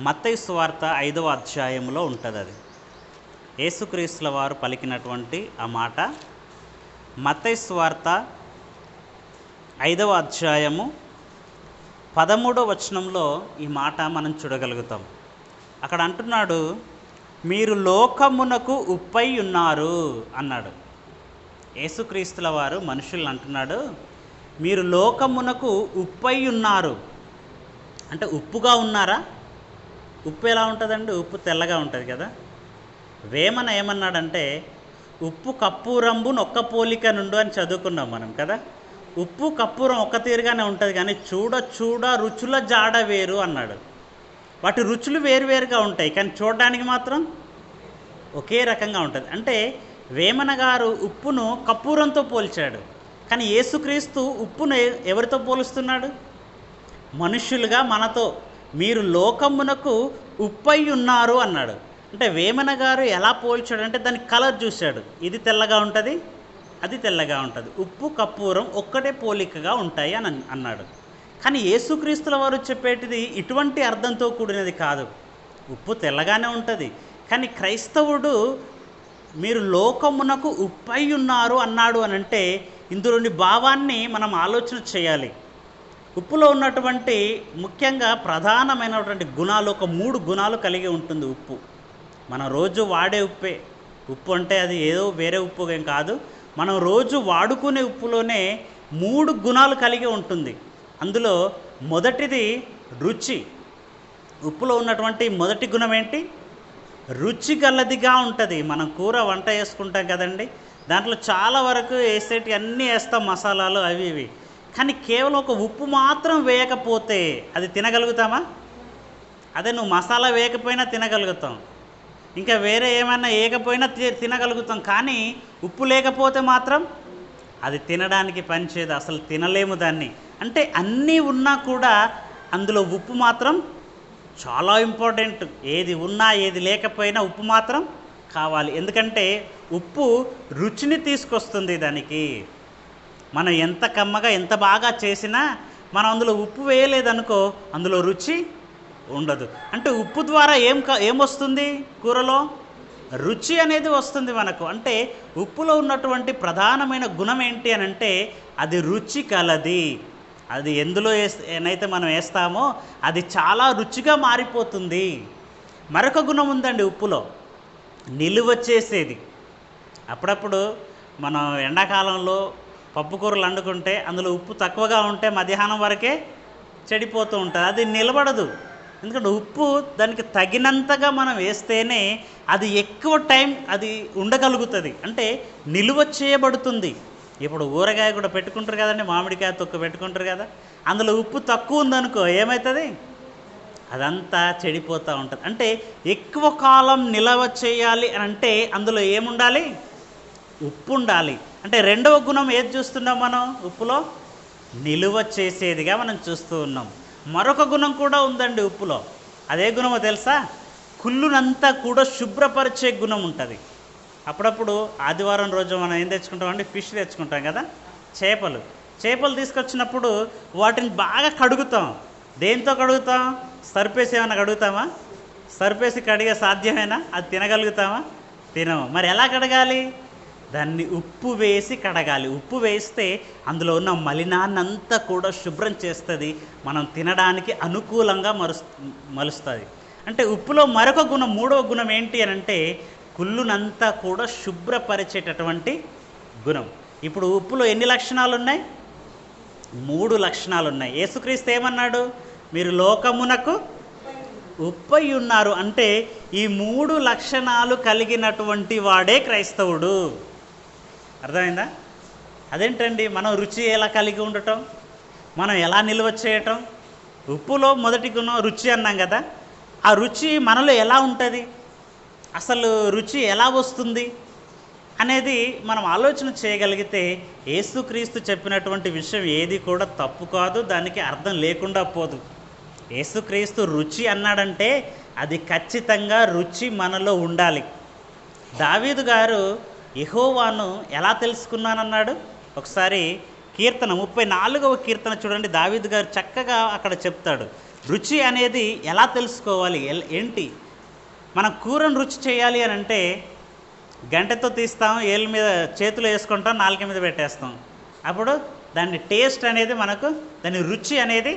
మత్తయి సువార్త 5వ అధ్యాయంలో ఉంటుంది. అది యేసుక్రీస్తుల వారు పలికినటువంటి ఆ మాట. మత్తయి సువార్త 5వ అధ్యాయము 13వ వచనంలో ఈ మాట మనం చూడగలుగుతాం. అక్కడ అంటున్నాడు, మీరు లోకమునకు ఉప్పై ఉన్నారు అన్నాడు. యేసుక్రీస్తుల వారు మనుషులను అంటున్నాడు, మీరు లోకమునకు ఉప్పై ఉన్నారు. అంటే ఉప్పుగా ఉన్నారా? ఉప్పు ఎలా ఉంటుందండి? ఉప్పు తెల్లగా ఉంటుంది కదా. వేమన ఏమన్నాడంటే, ఉప్పు కప్పూరంబు నొక్క పోలిక నుండు అని చదువుకున్నాం మనం కదా. ఉప్పు కప్పూరం ఒక్క తీరుగానే ఉంటుంది, కానీ చూడ చూడ రుచుల జాడ వేరు అన్నాడు. వాటి రుచులు వేరువేరుగా ఉంటాయి, కానీ చూడడానికి మాత్రం ఒకే రకంగా ఉంటుంది. అంటే వేమన గారు ఉప్పును కప్పూరంతో పోల్చాడు, కానీ యేసుక్రీస్తు ఉప్పును ఎవరితో పోలుస్తున్నాడు? మనుష్యులుగా మనతో. మీరు లోకమునకు ఉప్పై ఉన్నారు అన్నాడు. అంటే వేమన గారు ఎలా పోల్చాడంటే దాని కలర్ చూశాడు. ఇది తెల్లగా ఉంటుంది, అది తెల్లగా ఉంటుంది. ఉప్పు కప్పూరం ఒక్కటే పోలికగా ఉంటాయి అని అన్నాడు. కానీ యేసుక్రీస్తుల వారు చెప్పేటిది ఇటువంటి అర్థంతో కూడినది కాదు. ఉప్పు తెల్లగానే ఉంటుంది, కానీ క్రైస్తవుడు మీరు లోకమునకు ఉప్పై ఉన్నారు అన్నాడు అని అంటే ఇందులోని భావాన్ని మనం ఆలోచన చేయాలి. ఉప్పులో ఉన్నటువంటి ముఖ్యంగా ప్రధానమైనటువంటి గుణాలు, ఒక 3 గుణాలు కలిగి ఉంటుంది ఉప్పు. మనం రోజు వాడే ఉప్పే. ఉప్పు అంటే అది ఏదో వేరే ఉప్పు ఏం కాదు. మనం రోజు వాడుకునే ఉప్పులోనే 3 గుణాలు కలిగి ఉంటుంది. అందులో మొదటిది రుచి. ఉప్పులో ఉన్నటువంటి మొదటి గుణం ఏంటి? రుచి గలదిగా ఉంటుంది. మనం కూర వంట వేసుకుంటాం కదండి, దాంట్లో చాలా వరకు వేసేటి అన్నీ వేస్తాం, మసాలాలు అవి ఇవి. కానీ కేవలం ఒక ఉప్పు మాత్రం వేయకపోతే అది తినగలుగుతామా? అదే నువ్వు మసాలా వేయకపోయినా తినగలుగుతాం, ఇంకా వేరే ఏమైనా వేయకపోయినా తినగలుగుతాం. కానీ ఉప్పు లేకపోతే మాత్రం అది తినడానికి పనిచేయదు, అసలు తినలేము దాన్ని. అంటే అన్నీ ఉన్నా కూడా అందులో ఉప్పు మాత్రం చాలా ఇంపార్టెంట్. ఏది ఉన్నా ఏది లేకపోయినా ఉప్పు మాత్రం కావాలి. ఎందుకంటే ఉప్పు రుచిని తీసుకొస్తుంది దానికి. మనం ఎంత కమ్మగా ఎంత బాగా చేసినా మనం అందులో ఉప్పు వేయలేదనుకో అందులో రుచి ఉండదు. అంటే ఉప్పు ద్వారా ఏమొస్తుంది? కూరలో రుచి అనేది వస్తుంది మనకు. అంటే ఉప్పులో ఉన్నటువంటి ప్రధానమైన గుణం ఏంటి అని అంటే అది రుచి కలది. అది ఎందులో ఏనైతే మనం వేస్తామో అది చాలా రుచిగా మారిపోతుంది. మరొక గుణం ఉందండి ఉప్పులో, నిలువ చేసేది. అప్పుడప్పుడు మనం ఎండాకాలంలో పప్పు కూరలు వండుకుంటే అందులో ఉప్పు తక్కువగా ఉంటే మధ్యాహ్నం వరకే చెడిపోతూ ఉంటుంది, అది నిలబడదు. ఎందుకంటే ఉప్పు దానికి తగినంతగా మనం వేస్తేనే అది ఎక్కువ టైం అది ఉండగలుగుతుంది, అంటే నిలువ చేయబడుతుంది. ఇప్పుడు ఊరగాయ కూడా పెట్టుకుంటారు కదండి, మామిడికాయ తొక్క పెట్టుకుంటారు కదా, అందులో ఉప్పు తక్కువ ఉందనుకో ఏమవుతుంది? అదంతా చెడిపోతూ ఉంటుంది. అంటే ఎక్కువ కాలం నిలవ చేయాలి అని అంటే అందులో ఏముండాలి? ఉప్పు ఉండాలి. అంటే రెండవ గుణం ఏది చూస్తున్నాం మనం ఉప్పులో? నిలువ చేసేదిగా మనం చూస్తూ ఉన్నాం. మరొక గుణం కూడా ఉందండి ఉప్పులో. అదే గుణమో తెలుసా? కుళ్ళునంతా కూడా శుభ్రపరిచే గుణం ఉంటుంది. అప్పుడప్పుడు ఆదివారం రోజు మనం ఏం తెచ్చుకుంటామండి? ఫిష్ తెచ్చుకుంటాం కదా, చేపలు తీసుకొచ్చినప్పుడు వాటిని బాగా కడుగుతాం. దేంతో కడుగుతాం? సర్పేసి ఏమైనా కడుగుతామా? సర్పేసి కడిగే సాధ్యమేనా? అది తినగలుగుతామా? తినము. మరి ఎలా కడగాలి? దాన్ని ఉప్పు వేసి కడగాలి. ఉప్పు వేస్తే అందులో ఉన్న మలినాన్నంతా కూడా శుభ్రం చేస్తుంది, మనం తినడానికి అనుకూలంగా మలుస్తుంది. అంటే ఉప్పులో మరొక గుణం, 3వ గుణం ఏంటి అని అంటే కుళ్ళునంతా కూడా శుభ్రపరిచేటటువంటి గుణం. ఇప్పుడు ఉప్పులో ఎన్ని లక్షణాలు ఉన్నాయి? 3 లక్షణాలు ఉన్నాయి. యేసుక్రీస్తు ఏమన్నాడు? మీరు లోకమునకు ఉప్పై ఉన్నారు. అంటే ఈ 3 లక్షణాలు కలిగినటువంటి వాడే క్రైస్తవుడు. అర్థమైందా? అదేంటండి మనం రుచి ఎలా కలిగి ఉండటం, మనం ఎలా నిల్వ చేయటం? ఉప్పులో మొదటి గుణం రుచి అన్నాం కదా, ఆ రుచి మనలో ఎలా ఉంటుంది, అసలు రుచి ఎలా వస్తుంది అనేది మనం ఆలోచన చేయగలిగితే యేసుక్రీస్తు చెప్పినటువంటి విషయం ఏది కూడా తప్పు కాదు, దానికి అర్థం లేకుండా పోదు. యేసుక్రీస్తు రుచి అన్నాడంటే అది ఖచ్చితంగా రుచి మనలో ఉండాలి. దావీదు గారు యెహోవాను ఎలా తెలుసుకున్నానన్నాడు? ఒకసారి కీర్తన 34వ కీర్తన చూడండి, దావీదు గారు చక్కగా అక్కడ చెప్తాడు. రుచి అనేది ఎలా తెలుసుకోవాలి, ఏంటి? మనం కూరను రుచి చేయాలి అని అంటే గంటెతో తీస్తాం, ఏళ్ళ మీద చేతులు వేసుకుంటాం, నాలుక మీద పెట్టేస్తాం. అప్పుడు దాని టేస్ట్ అనేది మనకు, దాని రుచి అనేది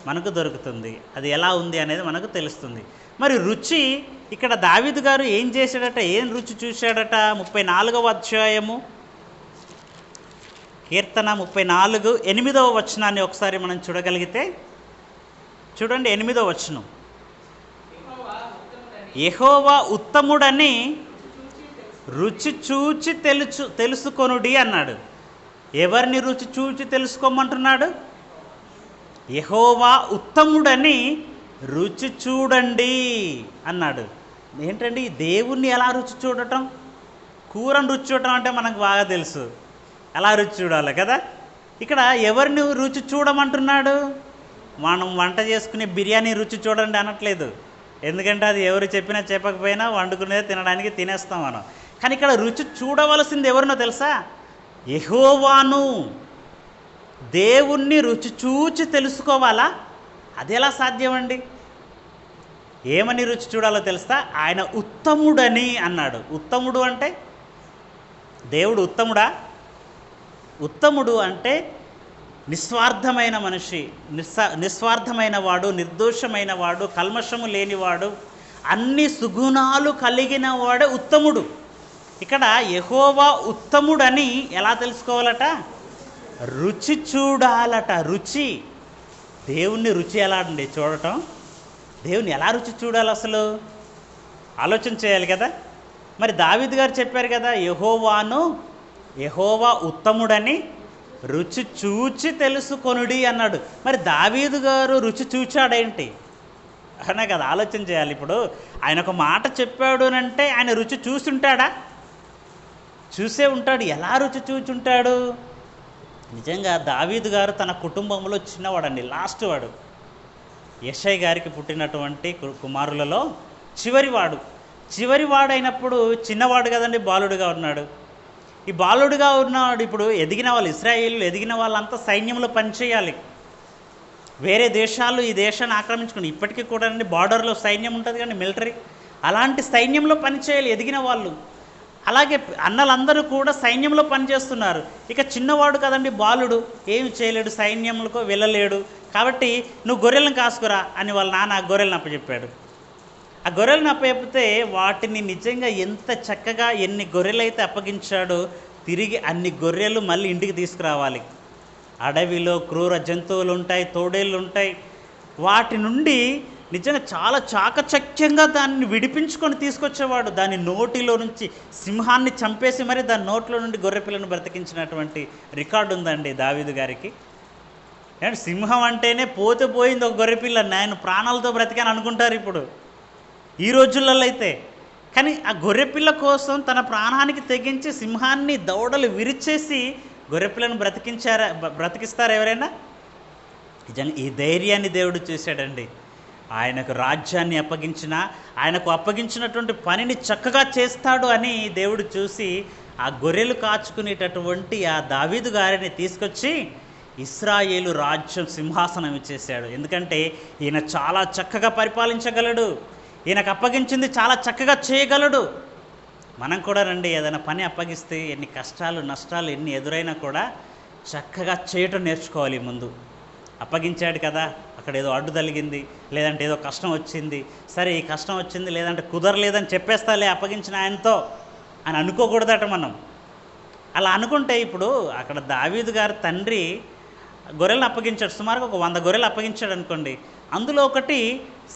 మనకు దొరుకుతుంది. అది ఎలా ఉంది అనేది మనకు తెలుస్తుంది. మరి రుచి ఇక్కడ దావీదు గారు ఏం చేశాడట, ఏం రుచి చూశాడట? 34వ అధ్యాయము కీర్తన 34, 8వ వచనాన్ని ఒకసారి మనం చూడగలిగితే చూడండి. 8వ వచనం, యెహోవా ఉత్తముడని రుచి చూచి తెలుసుకొనుడి అన్నాడు. ఎవరిని రుచి చూచి తెలుసుకోమంటున్నాడు? యెహోవా ఉత్తముడని రుచి చూడండి అన్నాడు. ఏంటండి దేవుణ్ణి ఎలా రుచి చూడటం? కూరను రుచి చూడటం అంటే మనకు బాగా తెలుసు, ఎలా రుచి చూడాలి కదా. ఇక్కడ ఎవరిని రుచి చూడమంటున్నాడు? మనం వంట చేసుకునే బిర్యానీ రుచి చూడండి అనట్లేదు, ఎందుకంటే అది ఎవరు చెప్పినా చెప్పకపోయినా వండుకునేది తినడానికి తినేస్తాం మనం. కానీ ఇక్కడ రుచి చూడవలసింది ఎవరినో తెలుసా? యెహోవాను. దేవుణ్ణి రుచి చూచి తెలుసుకోవాలా? అది ఎలా సాధ్యమండి? ఏమని రుచి చూడాలో తెలుసా? ఆయన ఉత్తముడని అన్నాడు. ఉత్తముడు అంటే దేవుడు ఉత్తముడా? ఉత్తముడు అంటే నిస్వార్థమైన మనిషి, నిస్వార్థమైన వాడు, నిర్దోషమైన వాడు, కల్మషము లేనివాడు, అన్ని సుగుణాలు కలిగిన వాడే ఉత్తముడు. ఇక్కడ యెహోవా ఉత్తముడని ఎలా తెలుసుకోవాలట? రుచి చూడాలట. రుచి, దేవుణ్ణి రుచి ఎలా అండి చూడటం? దేవుని ఎలా రుచి చూడాలి అసలు? ఆలోచన చేయాలి కదా. మరి దావీదు గారు చెప్పారు కదా, యెహోవా ఉత్తముడని రుచి చూచి తెలుసుకొనుడి అన్నాడు. మరి దావీదు గారు రుచి చూచాడేంటి అనే కదా ఆలోచన చేయాలి. ఇప్పుడు ఆయన ఒక మాట చెప్పాడు అని అంటే ఆయన రుచి చూసుంటాడా? చూసే ఉంటాడు. ఎలా రుచి చూచుంటాడు? నిజంగా దావీదు గారు తన కుటుంబంలో చిన్నవాడండి, లాస్ట్ వాడు. యెషై గారికి పుట్టినటువంటి కుమారులలో చివరివాడైనప్పుడు చిన్నవాడు కదండి, బాలుడుగా ఉన్నాడు. ఈ బాలుడుగా ఉన్నాడు. ఇప్పుడు ఎదిగిన వాళ్ళు, ఇశ్రాయేలు ఎదిగిన వాళ్ళంతా సైన్యంలో పనిచేయాలి. వేరే దేశాలు ఈ దేశాన్ని ఆక్రమించుకుని, ఇప్పటికీ కూడా అండి బార్డర్లో సైన్యం ఉంటుంది కానీ మిలిటరీ, అలాంటి సైన్యంలో పనిచేయాలి ఎదిగిన వాళ్ళు. అలాగే అన్నలందరూ కూడా సైన్యంలో పనిచేస్తున్నారు. ఇక చిన్నవాడు కదండి, బాలుడు, ఏమి చేయలేడు, సైన్యంలో వెళ్ళలేడు. కాబట్టి నువ్వు గొర్రెలను కాసుకురా అని వాళ్ళ నాన్న ఆ గొర్రెలను అప్పచెప్పాడు. ఆ గొర్రెలను అప్పచెప్పితే వాటిని నిజంగా ఎంత చక్కగా, ఎన్ని గొర్రెలు అయితే అప్పగించాడో తిరిగి అన్ని గొర్రెలు మళ్ళీ ఇంటికి తీసుకురావాలి. అడవిలో క్రూర జంతువులు ఉంటాయి, తోడేళ్ళు ఉంటాయి. వాటి నుండి నిజంగా చాలా చాకచక్యంగా దాన్ని విడిపించుకొని తీసుకొచ్చేవాడు. దాని నోటిలో నుంచి సింహాన్ని చంపేసి మరి దాని నోట్లో నుండి గొర్రెపిల్లను బ్రతికించినటువంటి రికార్డు ఉందండి దావీదు గారికి. అండ్ సింహం అంటేనే పోతే పోయింది ఒక గొర్రెపిల్ల, నేను ప్రాణాలతో బ్రతికాను అనుకుంటారు ఇప్పుడు ఈ రోజులలో అయితే. కానీ ఆ గొర్రెపిల్ల కోసం తన ప్రాణానికి తెగించి సింహాన్ని దౌడలు విరిచేసి గొర్రెపిల్లను బ్రతికిస్తారా ఎవరైనా? నిజంగా ఈ ధైర్యాన్ని దేవుడు చూశాడండి. ఆయనకు రాజ్యాన్ని అప్పగించిన, ఆయనకు అప్పగించినటువంటి పనిని చక్కగా చేస్తాడు అని దేవుడు చూసి ఆ గొర్రెలు కాచుకునేటటువంటి ఆ దావీదు గారిని తీసుకొచ్చి ఇశ్రాయేలు రాజ్యం సింహాసనం ఇచ్చేశాడు. ఎందుకంటే ఈయన చాలా చక్కగా పరిపాలించగలడు, ఈయనకు అప్పగించింది చాలా చక్కగా చేయగలడు. మనం కూడా రండి, ఏదైనా పని అప్పగిస్తే ఎన్ని కష్టాలు నష్టాలు ఎన్ని ఎదురైనా కూడా చక్కగా చేయటం నేర్చుకోవాలి. ముందు అప్పగించాడు కదా, అక్కడ ఏదో అడ్డు తగిలింది, లేదంటే ఏదో కష్టం వచ్చింది, సరే ఈ కష్టం వచ్చింది లేదంటే కుదరలేదని చెప్పేస్తాలే అప్పగించిన ఆయనతో అని అనుకోకూడదట మనం. అలా అనుకుంటే ఇప్పుడు అక్కడ దావీదు గారు తండ్రి గొర్రెలను అప్పగించాడు, సుమారుగా ఒక 100 గొర్రెలు అప్పగించాడు అనుకోండి. అందులో ఒకటి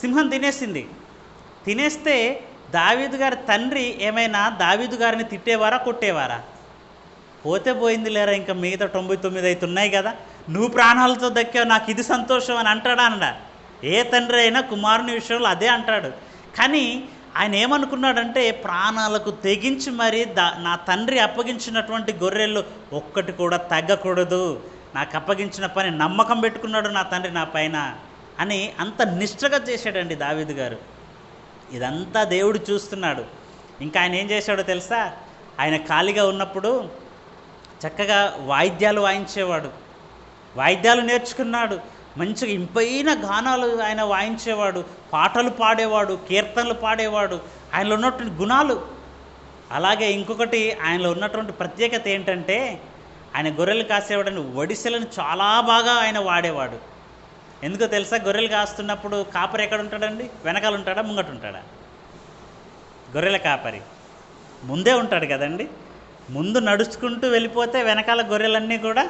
సింహం తినేస్తే దావీదు గారి తండ్రి ఏమైనా దావీదు గారిని తిట్టేవారా, కొట్టేవారా? పోతే పోయింది లేరా, ఇంకా మిగతా 99 అయితే ఉన్నాయి కదా, నువ్వు ప్రాణాలతో దక్కావు, నాకు ఇది సంతోషం అని అంటాడా? అనడా? ఏ తండ్రి అయినా కుమారుని విషయంలో అదే అంటాడు. కానీ ఆయన ఏమనుకున్నాడంటే ప్రాణాలకు తెగించి మరి నా తండ్రి అప్పగించినటువంటి గొర్రెలు ఒక్కటి కూడా తగ్గకూడదు, నాకు అప్పగించిన పని నమ్మకం పెట్టుకున్నాడు నా తండ్రి నా పైన అని అంత నిష్ఠగా చేశాడండి దావీదు గారు. ఇదంతా దేవుడు చూస్తున్నాడు. ఇంకా ఆయన ఏం చేశాడో తెలుసా? ఆయన ఖాళీగా ఉన్నప్పుడు చక్కగా వాయిద్యాలు వాయించేవాడు, వాయిద్యాలు నేర్చుకున్నాడు. మంచిగా ఇంపైన గానాలు ఆయన వాయించేవాడు, పాటలు పాడేవాడు, కీర్తనలు పాడేవాడు. ఆయనలో ఉన్నటువంటి గుణాలు. అలాగే ఇంకొకటి ఆయనలో ఉన్నటువంటి ప్రత్యేకత ఏంటంటే, ఆయన గొర్రెలు కాసేవాడని ఒడిసెలను చాలా బాగా ఆయన వాడేవాడు. ఎందుకో తెలుసా? గొర్రెలు కాస్తున్నప్పుడు కాపరి ఎక్కడ ఉంటాడండి? వెనకాల ఉంటాడా, ముంగట ఉంటాడా? గొర్రెల కాపరి ముందే ఉంటాడు కదండి. ముందు నడుచుకుంటూ వెళ్ళిపోతే వెనకాల గొర్రెలన్నీ కూడా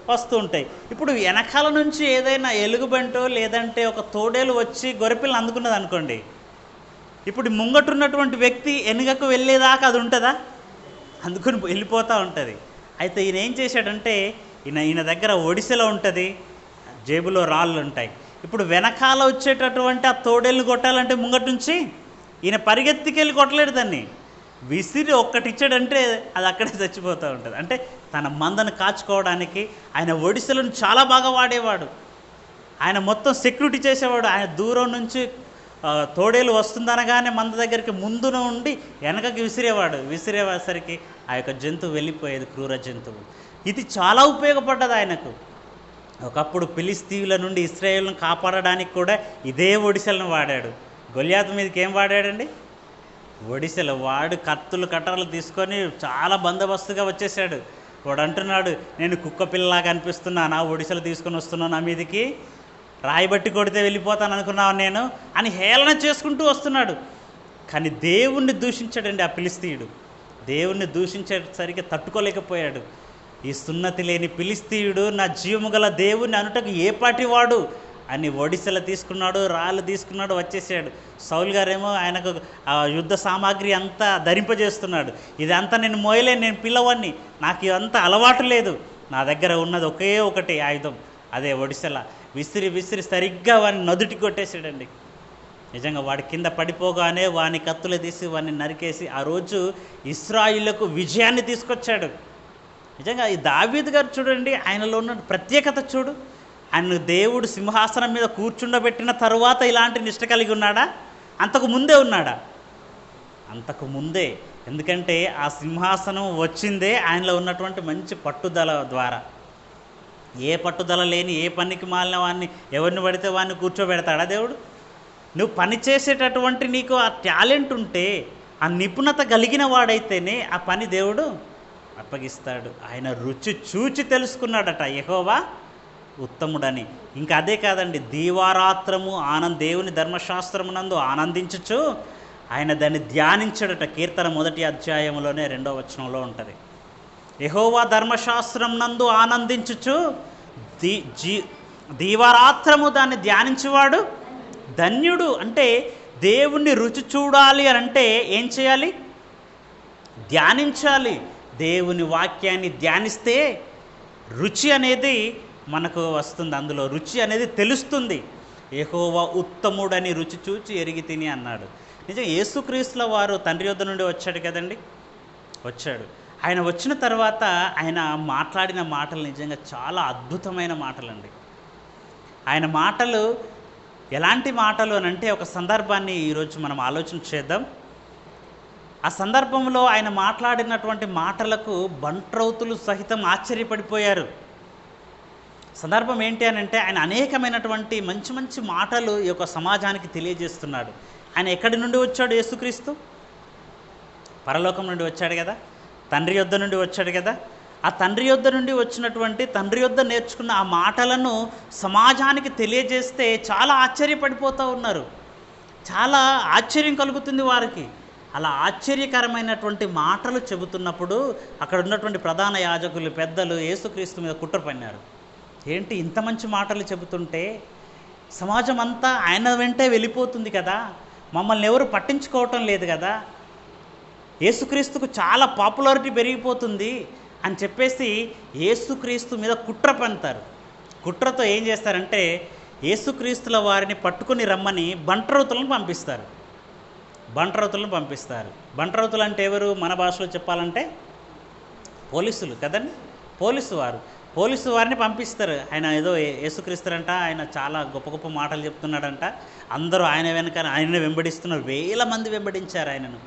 వస్తూ ఉంటాయి. ఇప్పుడు వెనకాల నుంచి ఏదైనా ఎలుగుబంటో లేదంటే ఒక తోడేలు వచ్చి గొర్రెపిల్లని అందుకున్నది అనుకోండి, ఇప్పుడు ముంగటున్నటువంటి వ్యక్తి వెనుకకు వెళ్ళేదాకా అది ఉంటుందా? అందుకుని వెళ్ళిపోతూ ఉంటుంది. అయితే ఈయన ఏం చేశాడంటే, ఈయన దగ్గర ఒడిసెలో ఉంటుంది, జేబులో రాళ్ళు ఉంటాయి. ఇప్పుడు వెనకాల వచ్చేటటువంటి ఆ తోడేళ్ళు కొట్టాలంటే ముంగటి నుంచి ఈయన పరిగెత్తికెళ్ళి కొట్టలేడు, దాన్ని విసిరి ఒక్కటిచ్చాడంటే అది అక్కడే చచ్చిపోతూ ఉంటుంది. అంటే తన మందను కాచుకోవడానికి ఆయన ఒడిసెలను చాలా బాగా వాడేవాడు. ఆయన మొత్తం సెక్యూరిటీ చేసేవాడు. ఆయన దూరం నుంచి తోడేలు వస్తుందనగానే మంద దగ్గరికి ముందున ఉండి వెనకకి విసిరేసరికి ఆ యొక్క జంతువు వెళ్ళిపోయేది, క్రూర జంతువు. ఇది చాలా ఉపయోగపడ్డది ఆయనకు. ఒకప్పుడు ఫిలిస్తీయుల నుండి ఇశ్రాయేలును కాపాడడానికి కూడా ఇదే ఒడిసెలను వాడాడు. గొల్యాతు మీదకి ఏం వాడాడండి? ఒడిసెలు. వాడు కత్తులు కట్టర్లు తీసుకొని చాలా బందోబస్తుగా వచ్చేసాడు. వాడు అంటున్నాడు, నేను కుక్క పిల్లలాగా అనిపిస్తున్నాను, ఒడిసెలు తీసుకొని వస్తున్నాను, నా మీదకి రాయిబట్టి కొడితే వెళ్ళిపోతాను అనుకున్నాను నేను అని హేళన చేసుకుంటూ వస్తున్నాడు. కానీ దేవుణ్ణి దూషించాడండి ఆ ఫిలిస్తీయుడు. దేవుణ్ణి దూషించేసరికి తట్టుకోలేకపోయాడు. ఈ సున్నతి లేని ఫిలిస్తీయుడు నా జీవము గల దేవుణ్ణి అనుటకు ఏ పాటి వాడు అని ఒడిసెలు తీసుకున్నాడు, రాళ్ళు తీసుకున్నాడు, వచ్చేసాడు. సౌలు గారేమో ఆయనకు యుద్ధ సామాగ్రి అంతా ధరింపజేస్తున్నాడు. ఇదంతా నేను మోయలేను, నేను పిల్లవాడిని, నాకు ఇదంతా అలవాటు లేదు, నా దగ్గర ఉన్నది ఒకే ఒకటి ఆయుధం, అదే ఒడిసెల. విసిరి సరిగ్గా వాడిని నదుటి కొట్టేసాడండి. నిజంగా వాడి కింద పడిపోగానే వాని కత్తులు తీసి వాడిని నరికేసి ఆ రోజు ఇశ్రాయేలుకు విజయాన్ని తీసుకొచ్చాడు. నిజంగా ఈ దావీదు గారు చూడండి, ఆయనలో ఉన్న ప్రత్యేకత చూడు. ఆయన దేవుడు సింహాసనం మీద కూర్చుండబెట్టిన తరువాత ఇలాంటి నిష్ట కలిగి ఉన్నాడా? అంతకు ముందే ఉన్నాడా? అంతకు ముందే. ఎందుకంటే ఆ సింహాసనం వచ్చిందే ఆయనలో ఉన్నటువంటి మంచి పట్టుదల ద్వారా. ఏ పట్టుదల లేని ఏ పనికి మాలిన వాడిని ఎవరిని పడితే వాడిని కూర్చోబెడతాడా దేవుడు? నువ్వు పని చేసేటటువంటి నీకు ఆ టాలెంట్ ఉంటే, ఆ నిపుణత కలిగిన వాడైతేనే ఆ పని దేవుడు అప్పగిస్తాడు. ఆయన రుచి చూచి తెలుసుకున్నాడట యెహోవా ఉత్తముడని. ఇంకా అదే కాదండి, దీవారాత్రము దేవుని ధర్మశాస్త్రమునందు ఆనందించుచు ఆయన దాన్ని ధ్యానించాడట. కీర్తన 1వ అధ్యాయంలోనే 2వ వచనంలో ఉంటుంది. యెహోవా ధర్మశాస్త్రం నందు ఆనందించుచు దీవారాత్రము దాన్ని ధ్యానించువాడు ధన్యుడు. అంటే దేవుణ్ణి రుచి చూడాలి అని అంటే ఏం చేయాలి? ధ్యానించాలి. దేవుని వాక్యాన్ని ధ్యానిస్తే రుచి అనేది మనకు వస్తుంది, అందులో రుచి అనేది తెలుస్తుంది. యెహోవా ఉత్తముడని రుచి చూచి ఎరిగి తిని అన్నాడు. నిజంగా యేసుక్రీస్తుల వారు తండ్రి యొద్ద నుండి వచ్చాడు కదండి, వచ్చాడు. ఆయన వచ్చిన తర్వాత ఆయన మాట్లాడిన మాటలు నిజంగా చాలా అద్భుతమైన మాటలండి. ఆయన మాటలు ఎలాంటి మాటలు అని అంటే, ఒక సందర్భాన్ని ఈరోజు మనం ఆలోచన చేద్దాం. ఆ సందర్భంలో ఆయన మాట్లాడినటువంటి మాటలకు బంట్రౌతులు సహితం ఆశ్చర్యపడిపోయారు. సందర్భం ఏంటి అని అంటే, ఆయన అనేకమైనటువంటి మంచి మంచి మాటలు ఈ యొక్క సమాజానికి తెలియజేస్తున్నాడు. ఆయన ఎక్కడి నుండి వచ్చాడు? యేసుక్రీస్తు పరలోకం నుండి వచ్చాడు కదా, తండ్రి యొద్ద నుండి వచ్చాడు కదా. ఆ తండ్రి యొద్ద నుండి వచ్చినటువంటి, తండ్రి యొద్ద నేర్చుకున్న ఆ మాటలను సమాజానికి తెలియజేస్తే చాలా ఆశ్చర్యపడిపోతూ ఉన్నారు. చాలా ఆశ్చర్యం కలుగుతుంది వారికి. అలా ఆశ్చర్యకరమైనటువంటి మాటలు చెబుతున్నప్పుడు అక్కడ ఉన్నటువంటి ప్రధాన యాజకులు, పెద్దలు యేసుక్రీస్తు మీద కుట్ర పన్నారు. ఏంటి ఇంత మంచి మాటలు చెబుతుంటే సమాజం అంతా ఆయన వెంటే వెళ్ళిపోతుంది కదా, మమ్మల్ని ఎవరు పట్టించుకోవటం లేదు కదా, యేసుక్రీస్తుకు చాలా పాపులారిటీ పెరిగిపోతుంది అని చెప్పేసి యేసుక్రీస్తు మీద కుట్ర పన్నుతారు. కుట్రతో ఏం చేస్తారంటే, యేసుక్రీస్తుల వారిని పట్టుకుని రమ్మని బంట్రౌతులను పంపిస్తారు. బంట్రౌతులు అంటే ఎవరు? మన భాషలో చెప్పాలంటే పోలీసులు కదండి, పోలీసు వారిని పంపిస్తారు. ఆయన ఏదో యేసుక్రీస్తురంట, ఆయన చాలా గొప్ప గొప్ప మాటలు చెప్తున్నాడంట, అందరూ ఆయన వెనక ఆయనను వెంబడిస్తున్నారు. 1000 మంది వెంబడించారు ఆయనను.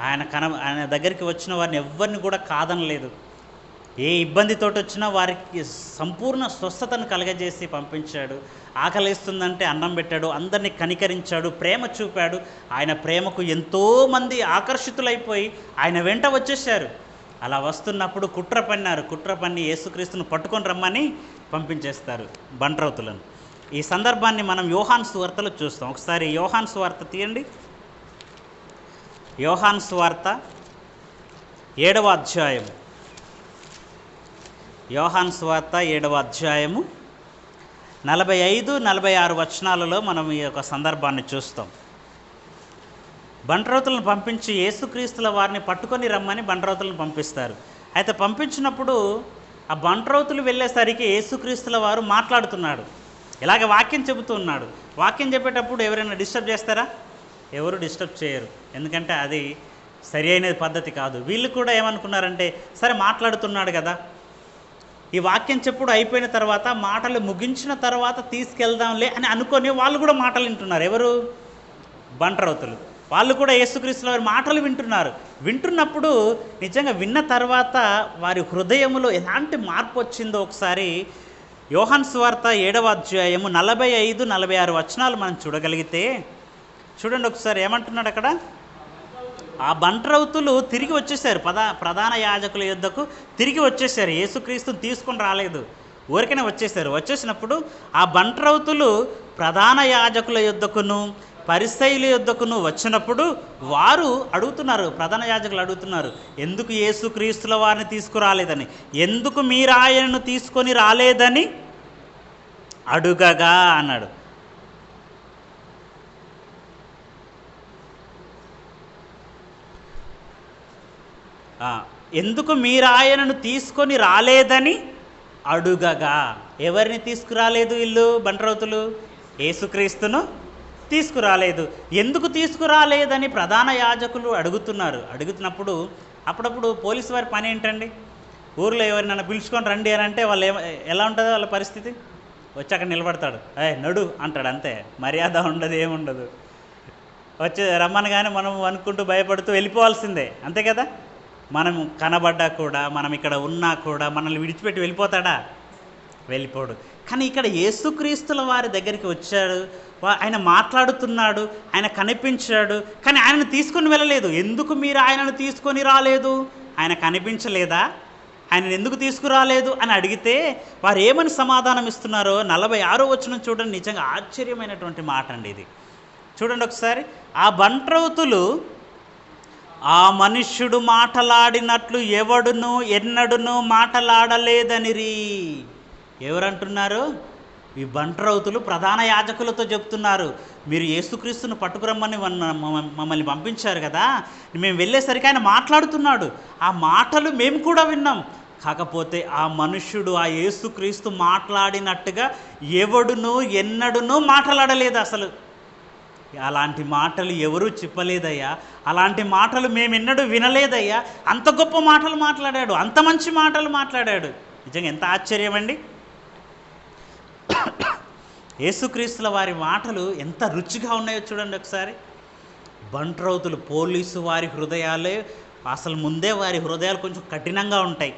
ఆయన దగ్గరికి వచ్చిన వారిని ఎవ్వరిని కూడా కాదనలేదు. ఏ ఇబ్బందితోటి వచ్చినా వారికి సంపూర్ణ స్వస్థతను కలగజేసి పంపించాడు. ఆకలిస్తుందంటే అన్నం పెట్టాడు, అందరినీ కనికరించాడు, ప్రేమ చూపాడు. ఆయన ప్రేమకు ఎంతోమంది ఆకర్షితులైపోయి ఆయన వెంట వచ్చేసారు. అలా వస్తున్నప్పుడు కుట్ర పన్ని యేసుక్రీస్తును పట్టుకొని రమ్మని పంపించేస్తారు బంట్రౌతులను. ఈ సందర్భాన్ని మనం యోహాను సువార్తలో చూస్తాం. ఒకసారి యోహాను సువార్త తీయండి. యోహాను సువార్త 7వ అధ్యాయం. యోహాను సువార్త 7వ అధ్యాయము 45, 46 వచనాలలో మనం ఈ యొక్క సందర్భాన్ని చూస్తాం. బంట్రౌతులను పంపించి యేసుక్రీస్తుల వారిని పట్టుకొని రమ్మని బంట్రౌతులను పంపిస్తారు. అయితే పంపించినప్పుడు ఆ బంట్రౌతులు వెళ్ళేసరికి యేసుక్రీస్తుల వారు మాట్లాడుతున్నాడు. ఇలాగ వాక్యం చెబుతూ ఉన్నాడు. వాక్యం చెప్పేటప్పుడు ఎవరైనా డిస్టర్బ్ చేస్తారా? ఎవరు డిస్టర్బ్ చేయరు. ఎందుకంటే అది సరి అయిన పద్ధతి కాదు. వీళ్ళు కూడా ఏమనుకున్నారంటే, సరే మాట్లాడుతున్నాడు కదా, ఈ వాక్యం చెప్పుడు అయిపోయిన తర్వాత మాటలు ముగించిన తర్వాత తీసుకెళ్దాంలే అని అనుకొని వాళ్ళు కూడా మాటలు వింటున్నారు. ఎవరు? బంట్రౌతులు. వాళ్ళు కూడా యేసుక్రీస్తుల వారి మాటలు వింటున్నారు. వింటున్నప్పుడు నిజంగా విన్న తర్వాత వారి హృదయంలో ఎలాంటి మార్పు వచ్చిందో ఒకసారి యోహాను సువార్త 7వ అధ్యాయము 45, 46 వచనాలు మనం చూడగలిగితే చూడండి ఒకసారి. ఏమంటున్నాడు అక్కడ? ఆ బంట్రౌతులు తిరిగి వచ్చేసారు, ప్రధాన యాజకుల యొద్దకు తిరిగి వచ్చేసారు. యేసుక్రీస్తుని తీసుకొని రాలేదు, ఊరికనే వచ్చేసారు. వచ్చేసినప్పుడు ఆ బంట్రౌతులు ప్రధాన యాజకుల యొద్దకును పరిసయ్యుల యొద్దకును వచ్చినప్పుడు వారు అడుగుతున్నారు, ప్రధాన యాజకులు అడుగుతున్నారు, ఎందుకు యేసుక్రీస్తుల వారిని తీసుకురాలేదని, ఎందుకు మీరు ఆయనను తీసుకొని రాలేదని అడుగగా అన్నాడు. ఎందుకు మీరు ఆయనను తీసుకొని రాలేదని అడుగగా. ఎవరిని తీసుకురాలేదు వీళ్ళు బంట్రౌతులు? యేసుక్రీస్తును తీసుకురాలేదు. ఎందుకు తీసుకురాలేదని ప్రధాన యాజకులు అడుగుతున్నారు. అడుగుతున్నప్పుడు అప్పుడప్పుడు పోలీసు వారి పని ఏంటండి? ఊర్లో ఎవరినైనా పిలుచుకొని రండి అని అంటే వాళ్ళు ఎలా ఉంటుందో వాళ్ళ పరిస్థితి? వచ్చి అక్కడ నిలబడతాడు, నడు అంటాడు, అంతే. మర్యాద ఉండదు, ఏముండదు. వచ్చి రమ్మనగానే మనం అనుకుంటూ భయపడుతూ వెళ్ళిపోవాల్సిందే, అంతే కదా. మనం కనబడ్డా కూడా, మనం ఇక్కడ ఉన్నా కూడా మనల్ని విడిచిపెట్టి వెళ్ళిపోతాడా? వెళ్ళిపోడు. కానీ ఇక్కడ యేసుక్రీస్తుల వారి దగ్గరికి వచ్చాడు, ఆయన మాట్లాడుతున్నాడు, ఆయన కనిపించాడు, కానీ ఆయనను తీసుకొని వెళ్ళలేదు. ఎందుకు మీరు ఆయనను తీసుకొని రాలేదు? ఆయన కనిపించలేదా? ఆయన ఎందుకు తీసుకురాలేదు అని అడిగితే వారు ఏమని సమాధానం ఇస్తున్నారో 46వ వచనం చూడండి. నిజంగా ఆశ్చర్యమైనటువంటి మాట అండి ఇది. చూడండి ఒకసారి. ఆ బంట్రౌతులు ఆ మనుష్యుడు మాటలాడినట్లు ఎవడును ఎన్నడును మాటలాడలేదనిరి. ఎవరంటున్నారు? ఈ బంట్రౌతులు ప్రధాన యాజకులతో చెప్తున్నారు, మీరు యేసుక్రీస్తును పట్టుకురమ్మని మమ్మల్ని పంపించారు కదా, మేము వెళ్ళేసరికి ఆయన మాట్లాడుతున్నాడు, ఆ మాటలు మేము కూడా విన్నాం. కాకపోతే ఆ మనుష్యుడు, ఆ యేసుక్రీస్తు మాట్లాడినట్టుగా ఎవడును ఎన్నడును మాట్లాడలేదు. అసలు అలాంటి మాటలు ఎవరూ చెప్పలేదయ్యా, అలాంటి మాటలు మేమెన్నడూ వినలేదయ్యా. అంత గొప్ప మాటలు మాట్లాడాడు, అంత మంచి మాటలు మాట్లాడాడు. నిజంగా ఎంత ఆశ్చర్యం అండి. యేసుక్రీస్తుల వారి మాటలు ఎంత రుచిగా ఉన్నాయో చూడండి ఒకసారి. బంట్రౌతులు, పోలీసు వారి హృదయాలే అసలు ముందే వారి హృదయాలు కొంచెం కఠినంగా ఉంటాయి.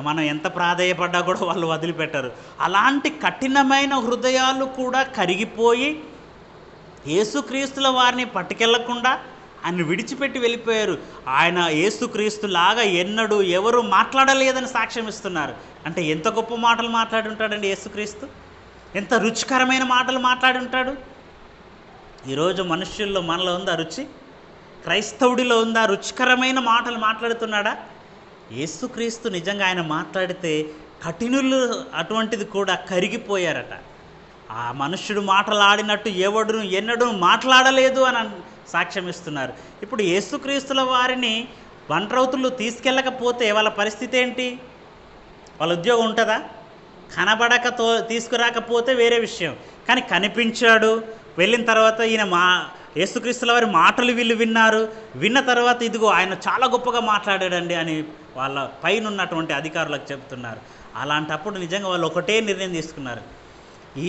మనం ఎంత ప్రాధేయపడ్డా కూడా వాళ్ళు వదిలిపెట్టరు. అలాంటి కఠినమైన హృదయాలు కూడా కరిగిపోయి యేసుక్రీస్తుల వారిని పట్టుకెళ్లకుండా ఆయన విడిచిపెట్టి వెళ్ళిపోయారు. ఆయన యేసుక్రీస్తులాగా ఎన్నడూ ఎవరు మాట్లాడలేదని సాక్ష్యం ఇస్తున్నారు. అంటే ఎంత గొప్ప మాటలు మాట్లాడి ఉంటాడండి యేసుక్రీస్తు, ఎంత రుచికరమైన మాటలు మాట్లాడి ఉంటాడు. ఈరోజు మనుష్యుల్లో మనలో ఉందా రుచి? క్రైస్తవుడిలో ఉందా రుచికరమైన మాటలు మాట్లాడుతున్నాడా? యేసుక్రీస్తు నిజంగా ఆయన మాట్లాడితే కఠినులు అటువంటిది కూడా కరిగిపోయారట. ఆ మనుష్యుడు మాటలాడినట్టు ఎవడును ఎన్నడూ మాట్లాడలేదు అని సాక్ష్యం ఇస్తున్నారు. ఇప్పుడు యేసుక్రీస్తుల వారిని బంట్రౌతులు తీసుకెళ్ళకపోతే వాళ్ళ పరిస్థితి ఏంటి? వాళ్ళ ఉద్యోగం ఉంటుందా? కనబడకతో తీసుకురాకపోతే వేరే విషయం, కానీ కనిపించాడు. వెళ్ళిన తర్వాత ఈయన యేసుక్రీస్తుల వారి మాటలు వీళ్ళు విన్నారు. విన్న తర్వాత ఇదిగో ఆయన చాలా గొప్పగా మాట్లాడాడండి అని వాళ్ళ పైన ఉన్నటువంటి అధికారులకు చెప్తున్నారు. అలాంటప్పుడు నిజంగా వాళ్ళు ఒకటే నిర్ణయం తీసుకున్నారు,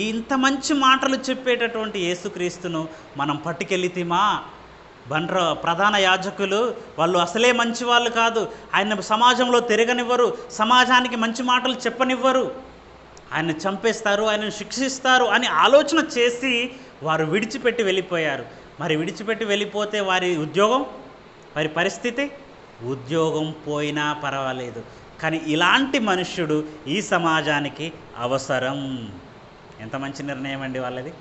ఇంత మంచి మాటలు చెప్పేటటువంటి యేసుక్రీస్తును మనం పట్టుకెళ్ళితేమా ప్రధాన యాజకులు వాళ్ళు అసలే మంచి వాళ్ళు కాదు, ఆయన సమాజంలో తిరగనివ్వరు, సమాజానికి మంచి మాటలు చెప్పనివ్వరు, ఆయన చంపేస్తారు, ఆయనను శిక్షిస్తారు అని ఆలోచన చేసి వారు విడిచిపెట్టి వెళ్ళిపోయారు. మరి విడిచిపెట్టి వెళ్ళిపోతే వారి ఉద్యోగం, వారి పరిస్థితి, ఉద్యోగం పోయినా పర్వాలేదు, కానీ ఇలాంటి మనుష్యుడు ఈ సమాజానికి అవసరం. ఎంత మంచి నిర్ణయం అండి వాళ్ళది,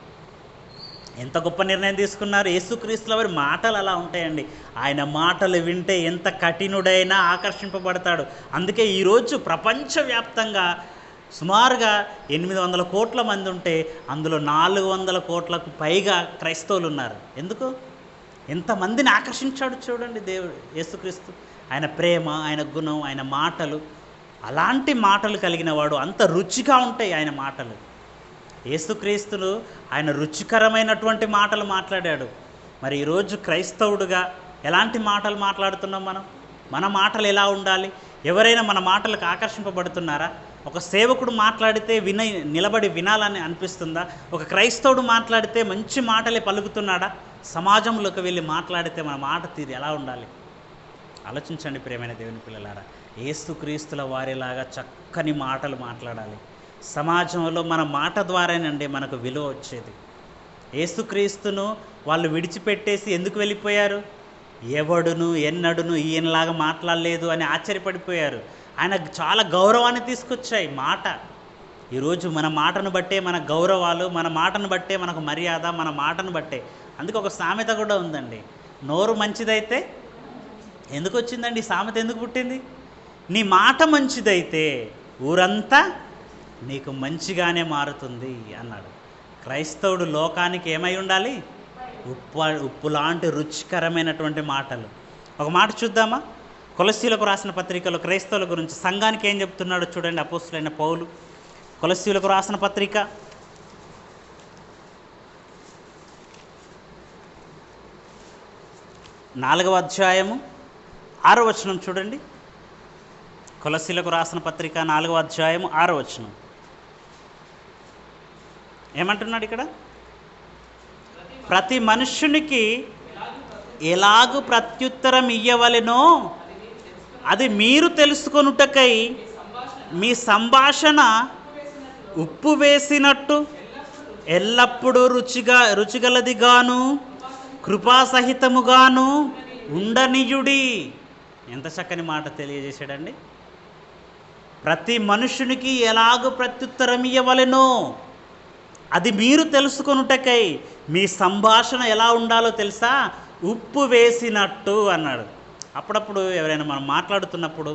ఎంత గొప్ప నిర్ణయం తీసుకున్నారు. యేసుక్రీస్తుల వారి మాటలు అలా ఉంటాయండి. ఆయన మాటలు వింటే ఎంత కఠినుడైనా ఆకర్షింపబడతాడు. అందుకే ఈరోజు ప్రపంచవ్యాప్తంగా సుమారుగా 800 కోట్ల మంది ఉంటే అందులో 400 కోట్లకు పైగా క్రైస్తవులు ఉన్నారు. ఎందుకు? ఎంతమందిని ఆకర్షించాడు చూడండి దేవుడు యేసుక్రీస్తు. ఆయన ప్రేమ, ఆయన గుణం, ఆయన మాటలు, అలాంటి మాటలు కలిగిన వాడు. అంత రుచిగా ఉంటాయి ఆయన మాటలు. యేసుక్రీస్తును ఆయన రుచికరమైనటువంటి మాటలు మాట్లాడాడు. మరి ఈరోజు క్రైస్తవుడుగా ఎలాంటి మాటలు మాట్లాడుతున్నాం మనం? మన మాటలు ఎలా ఉండాలి? ఎవరైనా మన మాటలకు ఆకర్షింపబడుతున్నారా? ఒక సేవకుడు మాట్లాడితే నిలబడి వినాలని అనిపిస్తుందా? ఒక క్రైస్తవుడు మాట్లాడితే మంచి మాటలే పలుకుతున్నాడా? సమాజంలోకి వెళ్ళి మాట్లాడితే మన మాట తీరు ఎలా ఉండాలి? ఆలోచించండి ప్రియమైన దేవుని పిల్లలారా. యేసుక్రీస్తుల వారిలాగా చక్కని మాటలు మాట్లాడాలి. సమాజంలో మన మాట ద్వారానండి మనకు విలువ వచ్చేది. యేసుక్రీస్తును వాళ్ళు విడిచిపెట్టేసి ఎందుకు వెళ్ళిపోయారు? ఎవడును ఎన్నడును ఈయనలాగా మాట్లాడలేదు అని ఆశ్చర్యపడిపోయారు. ఆయన చాలా గౌరవాన్ని తీసుకొచ్చాయి మాట. ఈరోజు మన మాటను బట్టే మన గౌరవాలు, మన మాటను బట్టే మనకు మర్యాద, మన మాటను బట్టే. అందుకే ఒక సామెత కూడా ఉందండి, నోరు మంచిదైతే. ఎందుకు వచ్చిందండి ఈ సామెత? ఎందుకు పుట్టింది? నీ మాట మంచిదైతే ఊరంతా నీకు మంచిగానే మారుతుంది అన్నాడు. క్రైస్తవుడు లోకానికి ఏమై ఉండాలి? ఉప్పు లాంటి రుచికరమైనటువంటి మాటలు. ఒక మాట చూద్దామా? కొలస్సీలకు రాసిన పత్రికలో క్రైస్తవుల గురించి, సంఘానికి ఏం చెప్తున్నాడో చూడండి అపోస్తులైన పౌలు. కొలస్సీలకు రాసిన పత్రిక 4వ అధ్యాయము 6వ వచనం చూడండి. కొలస్సీలకు రాసిన పత్రిక 4వ అధ్యాయము 6వ వచనం ఏమంటున్నాడు ఇక్కడ? ప్రతి మనుష్యునికి ఎలాగు ప్రత్యుత్తరం ఇయ్యవలెనో అది మీరు తెలుసుకొనుటకై మీ సంభాషణ ఉప్పు వేసినట్టు ఎల్లప్పుడూ రుచిగలదిగాను కృపాసహితముగాను ఉండనియుడి. ఎంత చక్కని మాట తెలియజేశాడండి. ప్రతి మనుషునికి ఎలాగో ప్రత్యుత్తరం ఇవ్వవలెనో అది మీరు తెలుసుకొనుటకై మీ సంభాషణ ఎలా ఉండాలో తెలుసా? ఉప్పు వేసినట్టు అన్నాడు. అప్పుడప్పుడు ఎవరైనా మనం మాట్లాడుతున్నప్పుడు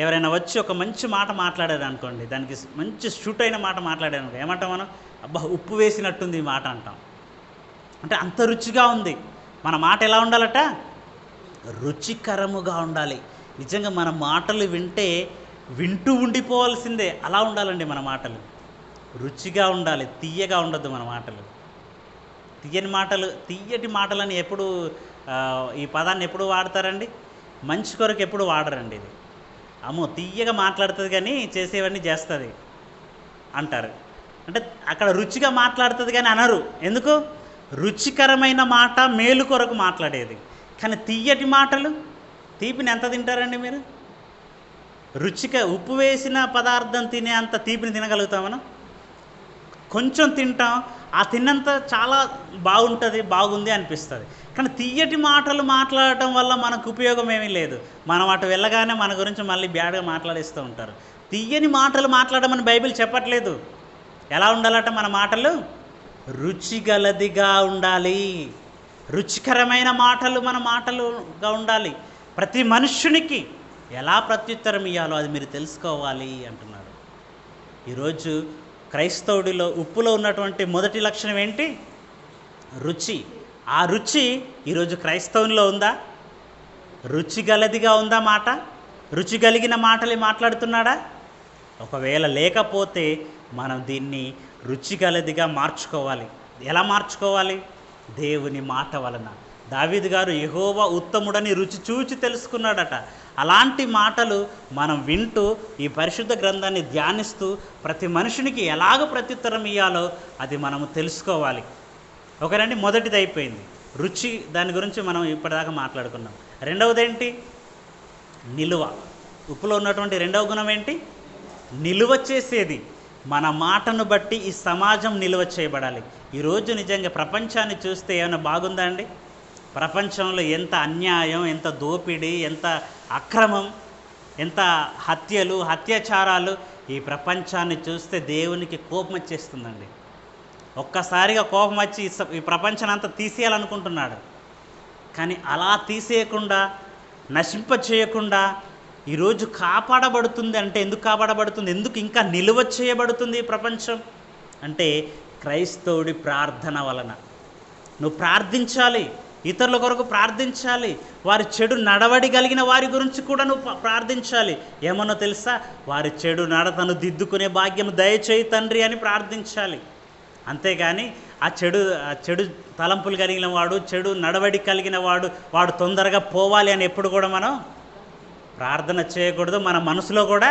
ఎవరైనా వచ్చి ఒక మంచి మాట మాట్లాడారు అనుకోండి, దానికి మంచి షూట్ అయిన మాట మాట్లాడారు అనుకో, ఏమంటాం మనం? అబ్బా ఉప్పు వేసినట్టుంది ఈ మాట అంటాం. అంటే అంత రుచిగా ఉంది. మన మాట ఎలా ఉండాలట? రుచికరముగా ఉండాలి. నిజంగా మన మాటలు వింటూ ఉండిపోవాల్సిందే, అలా ఉండాలండి మన మాటలు. రుచిగా ఉండాలి, తీయగా ఉండద్దు మన మాటలు. తీయటి మాటలని ఎప్పుడు ఈ పదాన్ని ఎప్పుడు వాడతారండి? మంచి కొరకు ఎప్పుడు వాడరండి. ఇది అమ్మో తీయగా మాట్లాడుతుంది కానీ చేసేవన్నీ చేస్తుంది అంటారు. అంటే అక్కడ రుచిగా మాట్లాడుతుంది కానీ అనరు. ఎందుకు? రుచికరమైన మాట మేలు కొరకు మాట్లాడేది. కానీ తీయటి మాటలు, తీపిని ఎంత తింటారండి మీరు? ఉప్పు వేసిన పదార్థం తినే అంత తీపిని తినగలుగుతాం మనం? కొంచెం తింటాం, ఆ తిన్నంత చాలా బాగుంది అనిపిస్తుంది. కానీ తీయటి మాటలు మాట్లాడటం వల్ల మనకు ఉపయోగం ఏమీ లేదు. మనం అటు వెళ్ళగానే మన గురించి మళ్ళీ బ్యాడ్గా మాట్లాడిస్తూ ఉంటారు. తీయని మాటలు మాట్లాడమని బైబిల్ చెప్పట్లేదు. ఎలా ఉండాలట మన మాటలు? రుచిగలదిగా ఉండాలి. రుచికరమైన మాటలు మన మాటలుగా ఉండాలి. ప్రతి మనుష్యునికి ఎలా ప్రత్యుత్తరం ఇవ్వాలో అది మీరు తెలుసుకోవాలి అంటున్నాడు. ఈరోజు క్రైస్తవుడిలో ఉప్పులో ఉన్నటువంటి మొదటి లక్షణం ఏంటి? రుచి. ఆ రుచి ఈరోజు క్రైస్తవునిలో ఉందా? రుచిగలదిగా ఉందా మాట? రుచి కలిగిన మాటలే మాట్లాడుతున్నాడా? ఒకవేళ లేకపోతే మనం దీన్ని రుచిగలదిగా మార్చుకోవాలి. ఎలా మార్చుకోవాలి? దేవుని మాట వలన. దావీదు గారు యెహోవా ఉత్తముడని రుచి చూచి తెలుసుకున్నాడట. అలాంటి మాటలు మనం వింటూ ఈ పరిశుద్ధ గ్రంథాన్ని ధ్యానిస్తూ ప్రతి మనుషునికి ఎలాగ ప్రత్యుత్తరం ఇవ్వాలో అది మనము తెలుసుకోవాలి. ఒకరండి మొదటిది అయిపోయింది. రుచి, దాని గురించి మనం ఇప్పటిదాకా మాట్లాడుకున్నాం. రెండవది ఏంటి? నిలువ. ఉప్పులో ఉన్నటువంటి రెండవ గుణం ఏంటి? నిలువ చేసేది. మన మాటను బట్టి ఈ సమాజం నిలువ చేయబడాలి. ఈరోజు నిజంగా ప్రపంచాన్ని చూస్తే ఏమైనా బాగుందా అండి? ప్రపంచంలో ఎంత అన్యాయం, ఎంత దోపిడీ, ఎంత అక్రమం, ఎంత హత్యలు, అత్యాచారాలు. ఈ ప్రపంచాన్ని చూస్తే దేవునికి కోపం వచ్చేస్తుందండి. ఒక్కసారిగా కోపం వచ్చి ఈ ప్రపంచాన్ని అంతా తీసేయాలనుకుంటున్నాడు. కానీ అలా తీసేయకుండా, నశింప చేయకుండా ఈరోజు కాపాడబడుతుంది. అంటే ఎందుకు కాపాడబడుతుంది? ఎందుకు ఇంకా నిలువ చేయబడుతుంది ఈ ప్రపంచం అంటే క్రైస్తవుడి ప్రార్థన వలన. నువ్వు ప్రార్థించాలి, ఇతరుల కొరకు ప్రార్థించాలి, వారి చెడు నడవడి కలిగిన వారి గురించి కూడా నువ్వు ప్రార్థించాలి. ఏమన్నా తెలుసా? వారి చెడు నడతను దిద్దుకునే భాగ్యం దయచేయి తండ్రి అని ప్రార్థించాలి. అంతేగాని ఆ చెడు తలంపులు కలిగిన వాడు, చెడు నడవడి కలిగిన వాడు తొందరగా పోవాలి అని ఎప్పుడు కూడా మనం ప్రార్థన చేయకూడదు, మన మనసులో కూడా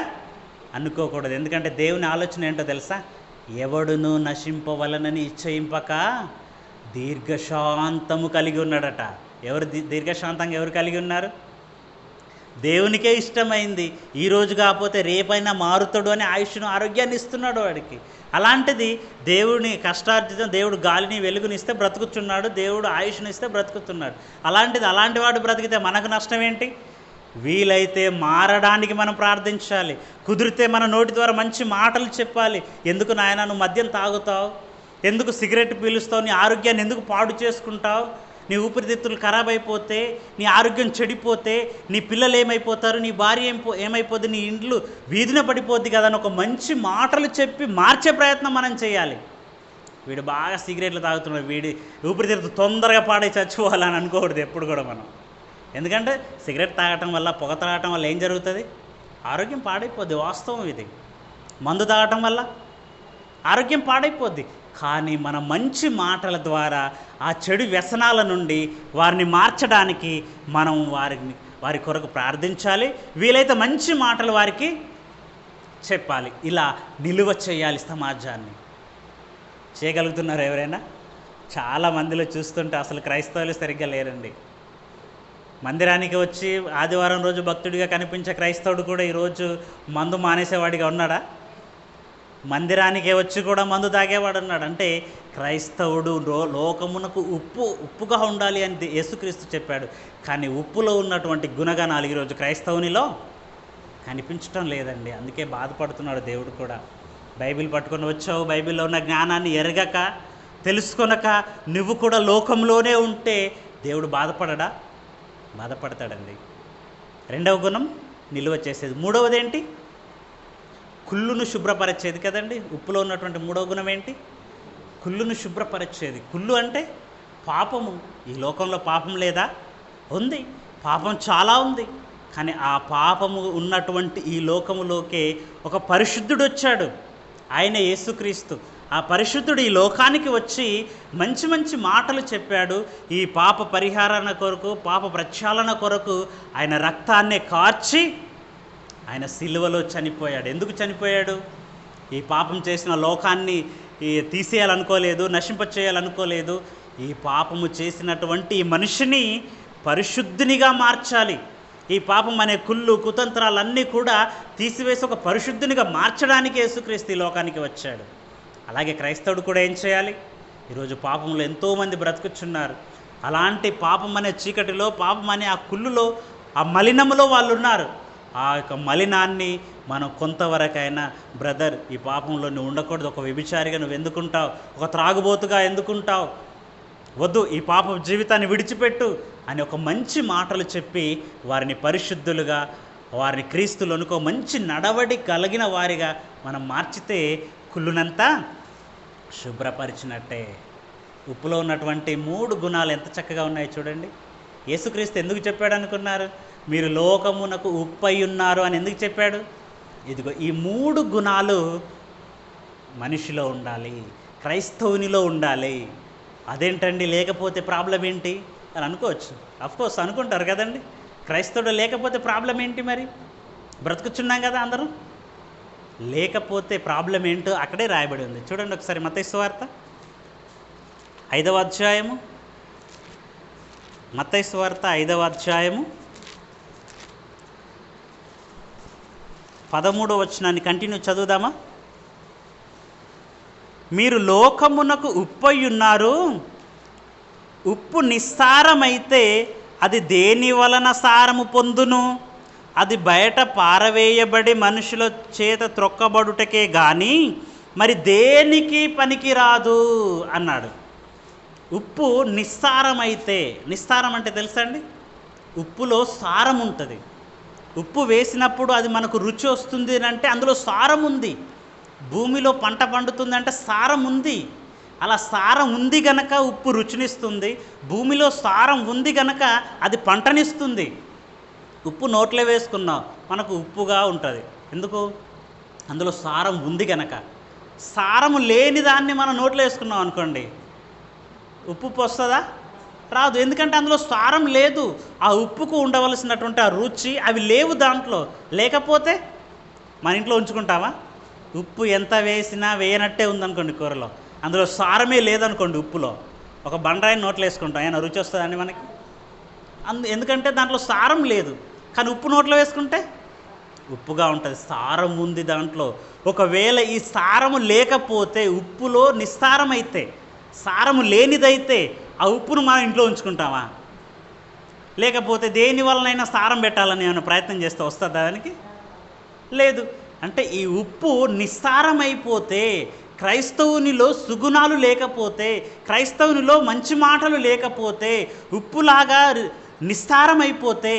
అనుకోకూడదు. ఎందుకంటే దేవుని ఆలోచన ఏంటో తెలుసా? ఎవడును నశింపవలనని ఇచ్చయింపక దీర్ఘశాంతము కలిగి ఉన్నాడట. ఎవరు దీర్ఘశాంతంగా ఎవరు కలిగి ఉన్నారు? దేవునికే ఇష్టమైంది. ఈరోజు కాకపోతే రేపైనా మారుతాడు అని ఆయుష్ను, ఆరోగ్యాన్ని ఇస్తున్నాడు వాడికి. అలాంటిది దేవుని కష్టార్జితం, దేవుడు గాలిని వెలుగునిస్తే బ్రతుకుతున్నాడు, దేవుడు ఆయుష్ను ఇస్తే బ్రతుకుతున్నాడు. అలాంటిది అలాంటి వాడు బ్రతికితే మనకు నష్టం ఏంటి? వీలైతే మారడానికి మనం ప్రార్థించాలి. కుదిరితే మన నోటి ద్వారా మంచి మాటలు చెప్పాలి. ఎందుకు నాయన నువ్వు మద్యం తాగుతావు? ఎందుకు సిగరెట్ పీలుస్తావు? నీ ఆరోగ్యాన్ని ఎందుకు పాడు చేసుకుంటావు? నీ ఊపిరితిత్తులు ఖరాబ్ అయిపోతే, నీ ఆరోగ్యం చెడిపోతే, నీ పిల్లలు ఏమైపోతారు, నీ భార్య ఏమైపోద్ది, నీ ఇండ్లు వీధిన పడిపోద్ది కదా అని ఒక మంచి మాటలు చెప్పి మార్చే ప్రయత్నం మనం చేయాలి. వీడు బాగా సిగరెట్లు తాగుతున్నాడు, వీడి ఊపిరితిత్తులు తొందరగా పాడై చచ్చిపోవాలని అనుకోకూడదు ఎప్పుడు కూడా మనం. ఎందుకంటే సిగరెట్ తాగటం వల్ల, పొగ తాగటం వల్ల ఏం జరుగుతుంది? ఆరోగ్యం పాడైపోద్ది. వాస్తవం ఇది. మందు తాగటం వల్ల ఆరోగ్యం పాడైపోద్ది. కానీ మన మంచి మాటల ద్వారా ఆ చెడు వ్యసనాల నుండి వారిని మార్చడానికి మనం వారి కొరకు ప్రార్థించాలి. వీలైతే మంచి మాటలు వారికి చెప్పాలి. ఇలా నిలువ చేయాలి సమాజాన్ని. చేయగలుగుతున్నారు ఎవరైనా? చాలా మందిలో చూస్తుంటే అసలు క్రైస్తవులు సరిగ్గా లేరండి. మందిరానికి వచ్చి ఆదివారం రోజు భక్తుడిగా కనిపించే క్రైస్తవుడు కూడా ఈరోజు మందు మానేసేవాడిగా ఉన్నాడా? మందిరానికి వచ్చి కూడా మందు తాగేవాడు ఉన్నాడు. అంటే క్రైస్తవుడు లోకమునకు ఉప్పుగా ఉండాలి అని యేసుక్రీస్తు చెప్పాడు. కానీ ఉప్పులో ఉన్నటువంటి గుణగణాలు ఈరోజు క్రైస్తవునిలో కనిపించటం లేదండి. అందుకే బాధపడుతున్నాడు దేవుడు కూడా. బైబిల్ పట్టుకొని వచ్చావు, బైబిల్లో ఉన్న జ్ఞానాన్ని ఎరగక, తెలుసుకొనక నువ్వు కూడా లోకంలోనే ఉంటే దేవుడు బాధపడడా? బాధపడతాడండి. రెండవ గుణం నిలువ చేసేది. మూడవది ఏంటి? కుళ్ళును శుభ్రపరిచేది కదండి. ఉప్పులో ఉన్నటువంటి మూడవ గుణం ఏంటి? కుళ్ళును శుభ్రపరిచేది. కుళ్ళు అంటే పాపము. ఈ లోకంలో పాపం లేదా? ఉంది. పాపం చాలా ఉంది. కానీ ఆ పాపము ఉన్నటువంటి ఈ లోకములోకే ఒక పరిశుద్ధుడు వచ్చాడు. ఆయన యేసుక్రీస్తు. ఆ పరిశుద్ధుడు ఈ లోకానికి వచ్చి మంచి మంచి మాటలు చెప్పాడు. ఈ పాప పరిహారణ కొరకు, పాప ప్రక్షాళన కొరకు ఆయన రక్తాన్నే కార్చి ఆయన సిలువలో చనిపోయాడు. ఎందుకు చనిపోయాడు? ఈ పాపం చేసిన లోకాన్ని తీసేయాలనుకోలేదు, నశింప చేయాలనుకోలేదు. ఈ పాపము చేసినటువంటి ఈ మనిషిని పరిశుద్ధునిగా మార్చాలి. ఈ పాపం అనే కుళ్ళు, కుతంత్రాలన్నీ కూడా తీసివేసి ఒక పరిశుద్ధునిగా మార్చడానికి యేసుక్రీస్తు ఈ లోకానికి వచ్చాడు. అలాగే క్రైస్తవుడు కూడా ఏం చేయాలి? ఈరోజు పాపంలో ఎంతోమంది బ్రతుకుచున్నారు. అలాంటి పాపం అనే చీకటిలో, పాపం అనే ఆ కుళ్ళులో, ఆ మలినములో వాళ్ళు ఉన్నారు. ఆ యొక్క మలినాన్ని మనం కొంతవరకైనా, బ్రదర్ ఈ పాపంలో నువ్వు ఉండకూడదు, ఒక వ్యభిచారిగా నువ్వు ఎందుకుంటావు, ఒక త్రాగుబోతుగా ఎందుకుంటావు, వద్దు ఈ పాప జీవితాన్ని విడిచిపెట్టు అని ఒక మంచి మాటలు చెప్పి వారిని పరిశుద్ధులుగా, వారిని క్రీస్తులోనుకో మంచి నడవడి కలిగిన వారిగా మనం మార్చితే కుళ్ళునంతా శుభ్రపరిచినట్టే. ఉప్పులో ఉన్నటువంటి 3 గుణాలు ఎంత చక్కగా ఉన్నాయో చూడండి. యేసుక్రీస్తు ఎందుకు చెప్పాడు అనుకున్నారు? మీరు లోకమునకు ఉప్పై ఉన్నారు అని ఎందుకు చెప్పాడు? ఇదిగో ఈ 3 గుణాలు మనిషిలో ఉండాలి, క్రైస్తవునిలో ఉండాలి. అదేంటండి లేకపోతే ప్రాబ్లం ఏంటి అని అనుకోవచ్చు. అఫ్కోర్స్ అనుకుంటారు కదండి. క్రైస్తవుడు లేకపోతే ప్రాబ్లం ఏంటి? మరి బ్రతుకుచున్నాం కదా అందరం. లేకపోతే ప్రాబ్లం ఏంటో అక్కడే రాయబడి ఉంది. చూడండి ఒకసారి మత్తయి సువార్త 5వ అధ్యాయము మత్తయి సువార్త 5వ అధ్యాయము 13వ వచనాన్ని కంటిన్యూ చదువుదామా? మీరు లోకమునకు ఉప్పై ఉన్నారు. ఉప్పు నిస్సారమైతే అది దేని వలన సారము పొందును? అది బయట పారవేయబడి మనుషుల చేత త్రొక్కబడుటకే కానీ మరి దేనికి పనికిరాదు అన్నాడు. ఉప్పు నిస్సారమైతే, నిస్సారం అంటే తెలుసా అండి? ఉప్పులో సారం ఉంటుంది. ఉప్పు వేసినప్పుడు అది మనకు రుచి వస్తుంది అంటే అందులో సారం ఉంది. భూమిలో పంట పండుతుందంటే సారం ఉంది. అలా సారం ఉంది గనక ఉప్పు రుచినిస్తుంది. భూమిలో సారం ఉంది గనక అది పంటనిస్తుంది. ఉప్పు నోట్లో వేసుకున్నాం, మనకు ఉప్పుగా ఉంటుంది. ఎందుకు? అందులో సారం ఉంది గనక. సారము లేని దాన్ని మనం నోట్లో వేసుకున్నాం అనుకోండి, ఉప్పు వస్తుందా? రాదు. ఎందుకంటే అందులో సారం లేదు. ఆ ఉప్పుకు ఉండవలసినటువంటి ఆ రుచి అవి లేవు దాంట్లో. లేకపోతే మన ఇంట్లో ఉంచుకుంటామా? ఉప్పు ఎంత వేసినా వేయనట్టే ఉందనుకోండి కూరలో, అందులో సారమే లేదనుకోండి ఉప్పులో, ఒక బండరాయిని నోట్లో వేసుకుంటాం, ఏమైనా రుచి వస్తుందండి మనకి? ఎందుకంటే దాంట్లో సారం లేదు. కానీ ఉప్పు నోట్లో వేసుకుంటే ఉప్పుగా ఉంటుంది, సారం ఉంది దాంట్లో. ఒకవేళ ఈ సారము లేకపోతే, ఉప్పులో నిస్సారం అయితే, సారము లేనిదైతే ఆ ఉప్పును మనం ఇంట్లో ఉంచుకుంటామా? లేకపోతే దేని వలనైనా సారం పెట్టాలని ఏమైనా ప్రయత్నం చేస్తే వస్తుందా దానికి? లేదు. అంటే ఈ ఉప్పు నిస్సారమైపోతే, క్రైస్తవునిలో సుగుణాలు లేకపోతే, క్రైస్తవునిలో మంచి మాటలు లేకపోతే, ఉప్పులాగా నిస్సారమైపోతే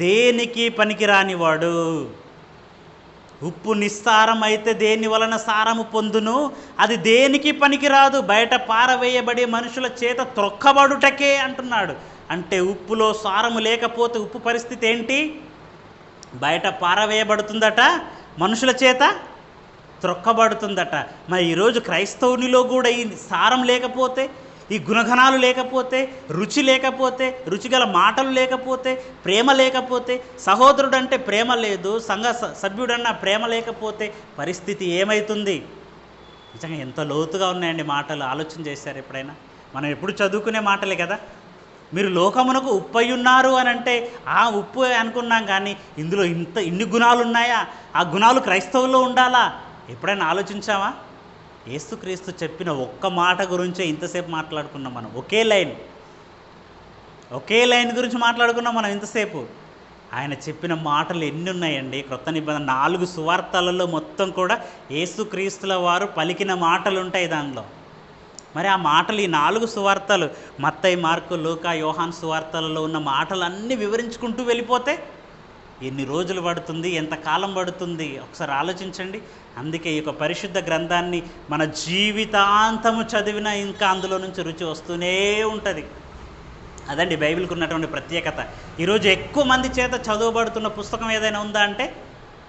దేనికి పనికిరానివాడు. ఉప్పు నిస్సారమైతే దేని వలన సారము పొందును? అది దేనికి పనికిరాదు, బయట పారవేయబడి మనుషుల చేత త్రొక్కబడుటకే అంటున్నాడు. అంటే ఉప్పులో సారము లేకపోతే ఉప్పు పరిస్థితి ఏంటి? బయట పారవేయబడుతుందట, మనుషుల చేత త్రొక్కబడుతుందట. మరి ఈరోజు క్రైస్తవునిలో కూడా ఈ సారం లేకపోతే, ఈ గుణగణాలు లేకపోతే, రుచి లేకపోతే, రుచిగల మాటలు లేకపోతే, ప్రేమ లేకపోతే, సహోదరుడు అంటే ప్రేమ లేదు, సంఘ సభ్యుడన్న ప్రేమ లేకపోతే పరిస్థితి ఏమవుతుంది? నిజంగా ఎంత లోతుగా ఉన్నాయండి మాటలు. ఆలోచన చేశారు ఎప్పుడైనా? మనం ఎప్పుడు చదువుకునే మాటలే కదా. మీరు లోకమునకు ఉప్పై ఉన్నారు అని అంటే ఆ ఉప్పు అనుకున్నాం, కానీ ఇందులో ఇన్ని గుణాలు ఉన్నాయా? ఆ గుణాలు క్రైస్తవుల్లో ఉండాలా? ఎప్పుడైనా ఆలోచించామా? యేసుక్రీస్తు చెప్పిన ఒక్క మాట గురించే ఇంతసేపు మాట్లాడుకున్నాం మనం. ఒకే లైన్ గురించి మాట్లాడుకున్నాం మనం ఇంతసేపు. ఆయన చెప్పిన మాటలు ఎన్ని ఉన్నాయండి? క్రొత్త నిబంధన 4 సువార్తలలో మొత్తం కూడా యేసుక్రీస్తుల వారు పలికిన మాటలు ఉంటాయి దానిలో. మరి ఆ మాటలు, ఈ 4 సువార్తలు, మత్తయి, మార్కు, లూకా, యోహాను సువార్తలలో ఉన్న మాటలన్నీ వివరించుకుంటూ వెళ్ళిపోతే ఎన్ని రోజులు పడుతుంది? ఎంత కాలం పడుతుంది? ఒకసారి ఆలోచించండి. అందుకే ఈ యొక్క పరిశుద్ధ గ్రంథాన్ని మన జీవితాంతము చదివినా ఇంకా అందులో నుంచి రుచి వస్తూనే ఉంటుంది. అదండి బైబిల్కి ఉన్నటువంటి ప్రత్యేకత. ఈరోజు ఎక్కువ మంది చేత చదవబడుతున్న పుస్తకం ఏదైనా ఉందా అంటే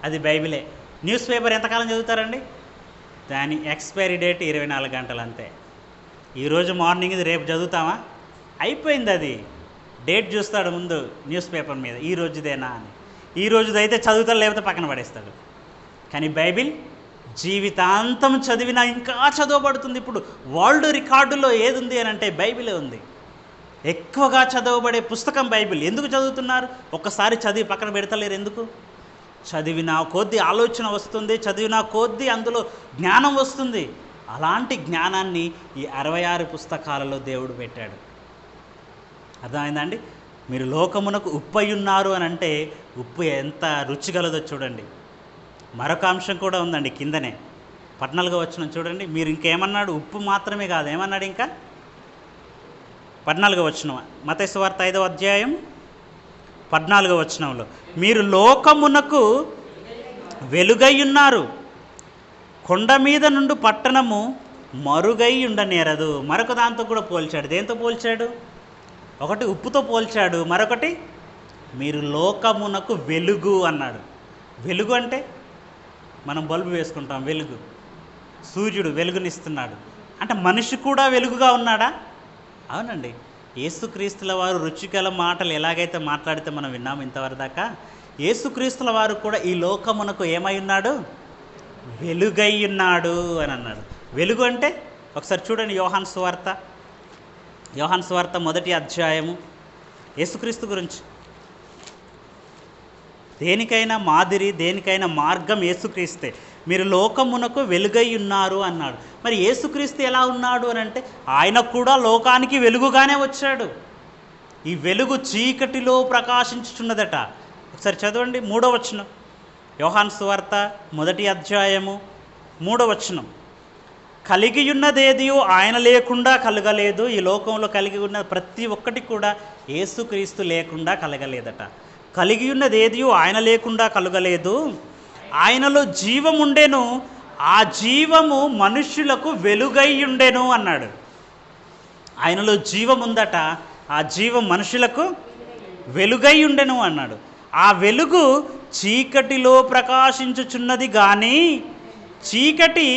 అది బైబిలే. న్యూస్ పేపర్ ఎంతకాలం చదువుతారండి? దాని ఎక్స్పైరీ డేట్ 24 గంటలు అంతే. ఈరోజు మార్నింగ్ ఇది రేపు చదువుతామా? అయిపోయింది. అది డేట్ చూస్తాడు ముందు న్యూస్ పేపర్ మీద, ఈ రోజుదేనా అని. ఈ రోజుదైతే చదువుతాడు, లేకపోతే పక్కన పడేస్తాడు. కానీ బైబిల్ జీవితాంతం చదివినా ఇంకా చదవబడుతుంది. ఇప్పుడు వరల్డ్ రికార్డులో ఏది ఉంది అని అంటే బైబిలే ఉంది. ఎక్కువగా చదవబడే పుస్తకం బైబిల్. ఎందుకు చదువుతున్నారు? ఒక్కసారి చదివి పక్కన పెడతలేరు. ఎందుకు? చదివిన కొద్దీ ఆలోచన వస్తుంది, చదివిన కొద్దీ అందులో జ్ఞానం వస్తుంది. అలాంటి జ్ఞానాన్ని ఈ 66 పుస్తకాలలో దేవుడు పెట్టాడు. అర్థమైందండి? మీరు లోకమునకు ఉప్పై ఉన్నారు అని అంటే ఉప్పు ఎంత రుచిగలదో చూడండి. మరొక అంశం కూడా ఉందండి కిందనే 14వ వచనం చూడండి. మీరు ఇంకేమన్నాడు? ఉప్పు మాత్రమే కాదు, ఏమన్నాడు ఇంకా? 14వ వచనం, మత్తయి సువార్త 5వ అధ్యాయం 14వ వచనంలో, మీరు లోకమునకు వెలుగై ఉన్నారు, కొండ మీద నుండి పట్టణము మరుగై ఉండనేరదు. మరొక దాంతో కూడా పోల్చాడు. దేంతో పోల్చాడు? ఒకటి ఉప్పుతో పోల్చాడు, మరొకటి మీరు లోకమునకు వెలుగు అన్నాడు. వెలుగు అంటే మనం బల్బు వేసుకుంటాం, వెలుగు. సూర్యుడు వెలుగునిస్తున్నాడు అంటే మనిషి కూడా వెలుగుగా ఉన్నాడా? అవునండి. యేసుక్రీస్తుల వారు రుచిగల మాటలు ఎలాగైతే మాట్లాడితే మనం విన్నాము ఇంతవరదాకా, యేసుక్రీస్తుల వారు కూడా ఈ లోకమునకు ఏమై ఉన్నాడు? వెలుగై ఉన్నాడు అని అన్నాడు. వెలుగు అంటే ఒకసారి చూడండి యోహాను సువార్త 1వ అధ్యాయము యేసుక్రీస్తు గురించి. దేనికైనా మాదిరి, దేనికైనా మార్గం యేసుక్రీస్తే. మీరు లోకమునకు వెలుగై ఉన్నారు అన్నాడు. మరి యేసుక్రీస్తు ఎలా ఉన్నాడు అని అంటే ఆయన కూడా లోకానికి వెలుగుగానే వచ్చాడు. ఈ వెలుగు చీకటిలో ప్రకాశించుచున్నదట. ఒకసారి చదవండి 3వ వచనం, యోహాను సువార్త 1వ అధ్యాయము 3వ వచనం. కలిగి ఉన్నదేదియో ఆయన లేకుండా కలగలేదు. ఈ లోకంలో కలిగి ఉన్న ప్రతి ఒక్కటి కూడా యేసుక్రీస్తు లేకుండా కలగలేదట. కలిగి ఉన్నదేదియో ఆయన లేకుండా కలగలేదు. ఆయనలో జీవం ఉండెను, ఆ జీవము మనుష్యులకు వెలుగై ఉండెను అన్నాడు. ఆయనలో జీవం ఉందట, ఆ జీవం మనుషులకు వెలుగై ఉండెను అన్నాడు. ఆ వెలుగు చీకటిలో ప్రకాశించుచున్నది కానీ చీకటి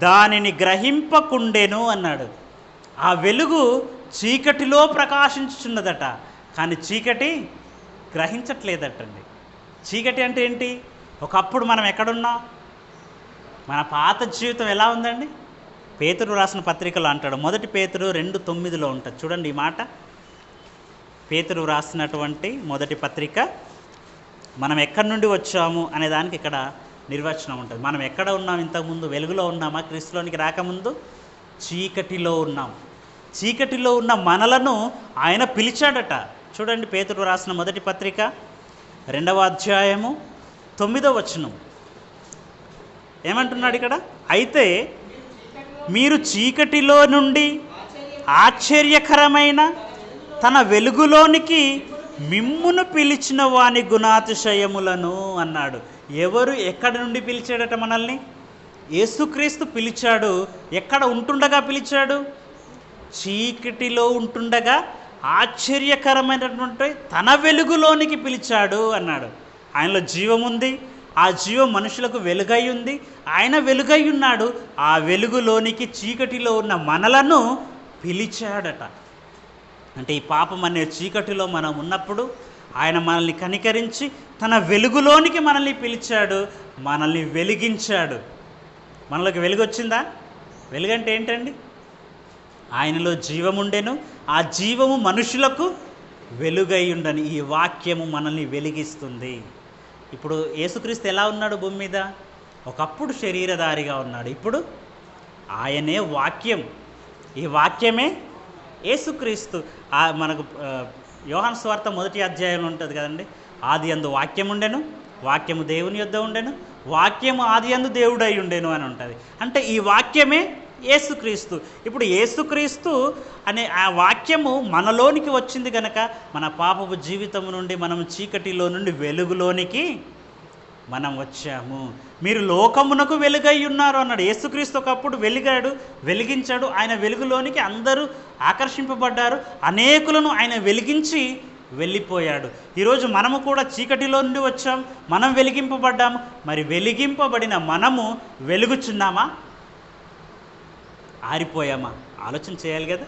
దానిని గ్రహింపకుండెను అన్నాడు. ఆ వెలుగు చీకటిలో ప్రకాశించుచున్నదట, కానీ చీకటి గ్రహించట్లేదటండి. చీకటి అంటే ఏంటి? ఒకప్పుడు మనం ఎక్కడున్నాం? మన పాత జీవితం ఎలా ఉందండి? పేతురు రాసిన పత్రికలో అంటాడు, 1 పేతురు 2:9 ఉంటుంది. చూడండి ఈ మాట. పేతురు రాసినటువంటి 1 పత్రిక, మనం ఎక్కడి నుండి వచ్చాము అనే దానికి ఇక్కడ నిర్వచనం ఉంటుంది. మనం ఎక్కడ ఉన్నాం? ఇంతకుముందు వెలుగులో ఉన్నామా? క్రీస్తులోనికి రాకముందు చీకటిలో ఉన్నాం. చీకటిలో ఉన్న మనలను ఆయన పిలిచాడట. చూడండి పేతురు రాసిన 1 పత్రిక 2వ అధ్యాయము 9వ వచనం ఏమంటున్నాడు ఇక్కడ? అయితే మీరు చీకటిలో నుండి ఆశ్చర్యకరమైన తన వెలుగులోనికి మిమ్మును పిలిచిన వాని గుణాతిశయములను అన్నాడు. ఎవరు ఎక్కడి నుండి పిలిచాడట మనల్ని? యేసుక్రీస్తు పిలిచాడు. ఎక్కడ ఉంటుండగా పిలిచాడు? చీకటిలో ఉంటుండగా ఆశ్చర్యకరమైనటువంటి తన వెలుగులోనికి పిలిచాడు అన్నాడు. ఆయనలో జీవం ఉంది, ఆ జీవం మనుషులకు వెలుగై ఉంది, ఆయన వెలుగై ఉన్నాడు. ఆ వెలుగులోనికి చీకటిలో ఉన్న మనలను పిలిచాడట. అంటే ఈ పాపం అనే చీకటిలో మనం ఉన్నప్పుడు ఆయన మనల్ని కనికరించి తన వెలుగులోనికి మనల్ని పిలిచాడు, మనల్ని వెలిగించాడు. మనలోకి వెలుగు వచ్చిందా? వెలుగంటే ఏంటండి? ఆయనలో జీవం ఉండెను, ఆ జీవము మనుషులకు వెలుగై ఉండని. ఈ వాక్యము మనల్ని వెలిగిస్తుంది. ఇప్పుడు యేసుక్రీస్తు ఎలా ఉన్నాడు భూమి మీద? ఒకప్పుడు శరీరధారిగా ఉన్నాడు, ఇప్పుడు ఆయనే వాక్యం. ఈ వాక్యమే యేసుక్రీస్తు. మనకు యోహాను సువార్త 1వ అధ్యాయంలో ఉంటుంది కదండి, ఆది యందు వాక్యం ఉండెను, వాక్యము దేవుని యొద్ద ఉండెను, వాక్యము ఆది యందు దేవుడై ఉండెను అని ఉంటుంది. అంటే ఈ వాక్యమే యేసుక్రీస్తు. ఇప్పుడు యేసుక్రీస్తు అనే ఆ వాక్యము మనలోనికి వచ్చింది కనుక మన పాపపు జీవితం నుండి మనం చీకటిలో నుండి వెలుగులోనికి మనం వచ్చాము. మీరు లోకమునకు వెలుగై ఉన్నారు అన్నాడు. యేసుక్రీస్తు ఒకప్పుడు వెలిగాడు, వెలిగించాడు. ఆయన వెలుగులోనికి అందరూ ఆకర్షింపబడ్డారు, అనేకులను ఆయన వెలిగించి వెళ్ళిపోయాడు. ఈరోజు మనము కూడా చీకటిలో నుండి వచ్చాం, మనం వెలిగింపబడ్డాము. మరి వెలిగింపబడిన మనము వెలుగుచున్నామా, ఆరిపోయామా? ఆలోచన చేయాలి కదా.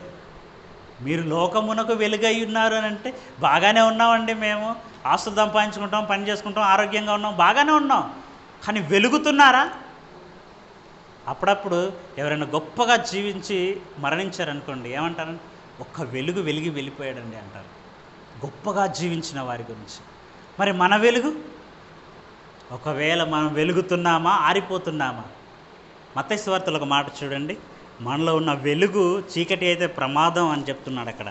మీరు లోకమునకు వెలుగై ఉన్నారు అని అంటే బాగానే ఉన్నామండి, మేము ఆస్తులు సంపాదించుకుంటాం, పని చేసుకుంటాం, ఆరోగ్యంగా ఉన్నాం, బాగానే ఉన్నాం. కానీ వెలుగుతున్నారా? అప్పుడప్పుడు ఎవరైనా గొప్పగా జీవించి మరణించారనుకోండి, ఏమంటారు? ఒక్క వెలుగు వెలిగి వెళ్ళిపోయాడండి అంటారు, గొప్పగా జీవించిన వారి గురించి. మరి మన వెలుగు, ఒకవేళ మనం వెలుగుతున్నామా, ఆరిపోతున్నామా? మత్తయి సువార్తలో ఒక మాట చూడండి, మనలో ఉన్న వెలుగు చీకటి అయితే ప్రమాదం అని చెప్తున్నాడు అక్కడ.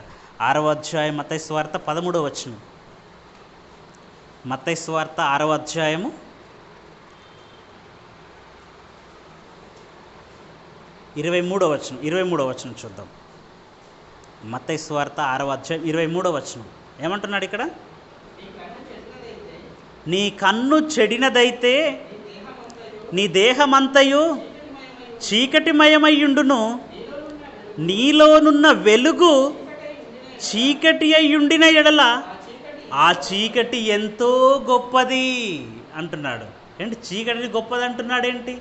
6వ అధ్యాయం మత్తయి సువార్త 13వ వచనం. మత్తయి సువార్త 6వ అధ్యాయము 23వ వచనం. 23వ వచనం చూద్దాం. మత్తయి సువార్త 6వ అధ్యాయం 23వ వచనం ఏమంటున్నాడు ఇక్కడ? నీ కన్ను చెడినదైతే నీ దేహమంతయు చీకటిమయమయ్యుండును, నీలోనున్న వెలుగు చీకటి అయ్యుండిన ఎడల ఆ చీకటి ఎంతో గొప్పది అంటున్నాడు. ఏంటి చీకటి గొప్పది అంటున్నాడు ఏంటి?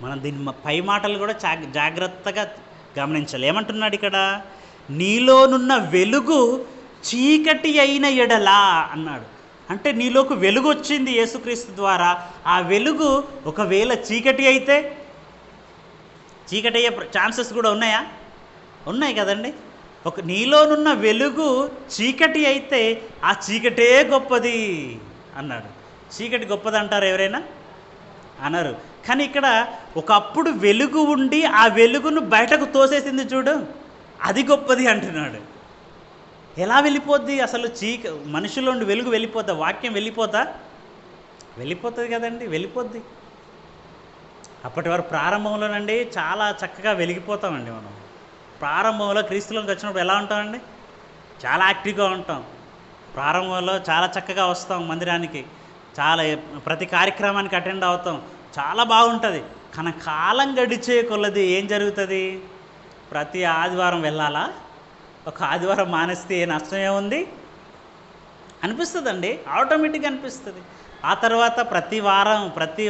మనం దీని పై మాటలు కూడా జాగ్రత్తగా గమనించాలి. ఏమంటున్నాడు ఇక్కడ? నీలోనున్న వెలుగు చీకటి అయిన ఎడలా అన్నాడు. అంటే నీలోకి వెలుగు వచ్చింది యేసుక్రీస్తు ద్వారా. ఆ వెలుగు ఒకవేళ చీకటి అయితే, చీకటి అయ్యే ఛాన్సెస్ కూడా ఉన్నాయా? ఉన్నాయి కదండి. నీలోనున్న వెలుగు చీకటి అయితే ఆ చీకటే గొప్పది అన్నాడు. చీకటి గొప్పది అంటారు ఎవరైనా? అనరు. కానీ ఇక్కడ ఒకప్పుడు వెలుగు ఉండి ఆ వెలుగును బయటకు తోసేసింది చూడు, అది గొప్పది అంటున్నాడు. ఎలా వెళ్ళిపోద్ది అసలు? మనుషుల నుండి వెలుగు వెళ్ళిపోతా, వాక్యం వెళ్ళిపోతుంది కదండి, వెళ్ళిపోద్ది. అప్పటి వరకు ప్రారంభంలోనండి చాలా చక్కగా వెలిగిపోతామండి మనం. ప్రారంభంలో క్రీస్తులోకి వచ్చినప్పుడు ఎలా ఉంటామండి? చాలా యాక్టివ్గా ఉంటాం. ప్రారంభంలో చాలా చక్కగా వస్తాం మందిరానికి, చాలా ప్రతి కార్యక్రమానికి అటెండ్ అవుతాం, చాలా బాగుంటుంది. కానీ కాలం గడిచే కొలది ఏం జరుగుతుంది? ప్రతి ఆదివారం వెళ్ళాలా, ఒక ఆదివారం మానేస్తే ఏ నష్టం ఏముంది అనిపిస్తుందండి, ఆటోమేటిక్గా అనిపిస్తుంది. ఆ తర్వాత ప్రతి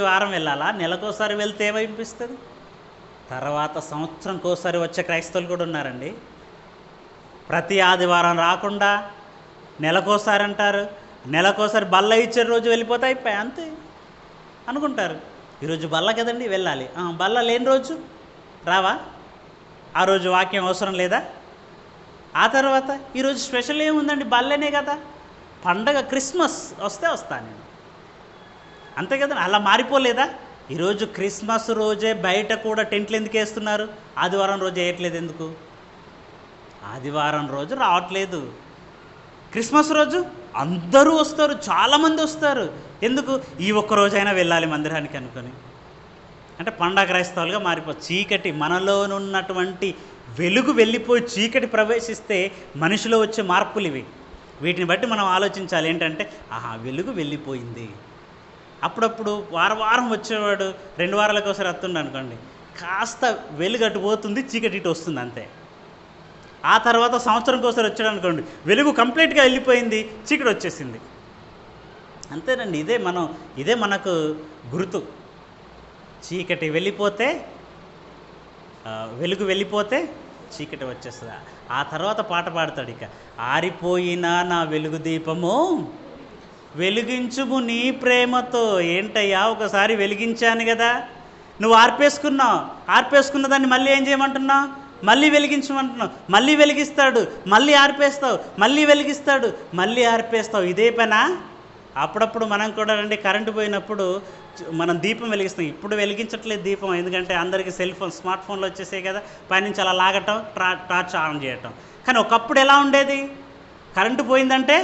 వారం వెళ్ళాలా, నెలకోసారి వెళ్తే ఏమనిపిస్తుంది? తర్వాత సంవత్సరంకోసారి వచ్చే క్రైస్తవులు కూడా ఉన్నారండి. ప్రతి ఆదివారం రాకుండా నెలకోసారి అంటారు, నెలకోసారి బల్ల ఇచ్చే రోజు వెళ్ళిపోతే అయిపోయి అంతే అనుకుంటారు. ఈరోజు బల్ల కదండి వెళ్ళాలి, బల్ల లేని రోజు రావా? ఆ రోజు వాక్యం అవసరం లేదా? ఆ తర్వాత ఈరోజు స్పెషల్ ఏముందండి, బల్లనే కదా, పండగ క్రిస్మస్ వస్తే వస్తాను నేను, అంతే కదా. అలా మారిపోలేదా? ఈరోజు క్రిస్మస్ రోజే బయట కూడా టెంట్లు ఎందుకు వేస్తున్నారు? ఆదివారం రోజు వేయట్లేదు ఎందుకు? ఆదివారం రోజు రావట్లేదు, క్రిస్మస్ రోజు అందరూ వస్తారు, చాలామంది వస్తారు. ఎందుకు? ఈ ఒక్క రోజైనా వెళ్ళాలి మందిరానికి అనుకొని. అంటే పండగ క్రైస్తవులుగా చీకటి మనలోనున్నటువంటి వెలుగు వెళ్ళిపోయి చీకటి ప్రవేశిస్తే మనిషిలో వచ్చే మార్పులు ఇవి. వీటిని బట్టి మనం ఆలోచించాలి ఏంటంటే, వెలుగు వెళ్ళిపోయింది. అప్పుడప్పుడు వారం వచ్చేవాడు 2 వారాలకు ఒకసారి వస్తుండే అనుకోండి, కాస్త వెలుగు అటు పోతుంది, చీకటి ఇటు వస్తుంది అంతే. ఆ తర్వాత సంవత్సరంకి ఒకసారి వచ్చాడు అనుకోండి, వెలుగు కంప్లీట్గా వెళ్ళిపోయింది, చీకటి వచ్చేసింది, అంతేనండి. ఇదే మనకు గుర్తు. చీకటి వెళ్ళిపోతే వెలుగు వెళ్ళిపోతే చీకటి వచ్చేస్తుంది. ఆ తర్వాత పాట పాడతాడు, ఇక ఆరిపోయిన నా వెలుగు దీపము వెలిగించుము నీ ప్రేమతో. ఏంటయ్యా, ఒకసారి వెలిగించాను కదా, నువ్వు ఆర్పేసుకున్న దాన్ని మళ్ళీ ఏం చేయమంటున్నావు? మళ్ళీ వెలిగించమంటున్నావు. మళ్ళీ వెలిగిస్తాడు, మళ్ళీ ఆర్పేస్తావు, మళ్ళీ వెలిగిస్తాడు, మళ్ళీ ఆర్పేస్తావు. ఇదే పనా? అప్పుడప్పుడు మనం కూడా రండి, కరెంటు పోయినప్పుడు మనం దీపం వెలిగిస్తాం. ఇప్పుడు వెలిగించట్లేదు దీపం, ఎందుకంటే అందరికీ స్మార్ట్ ఫోన్లు వచ్చేసాయి కదా, పైనుంచి అలా లాగటం, టార్చ్ ఆన్ చేయటం. కానీ ఒకప్పుడు ఎలా ఉండేది? కరెంటు పోయిందంటే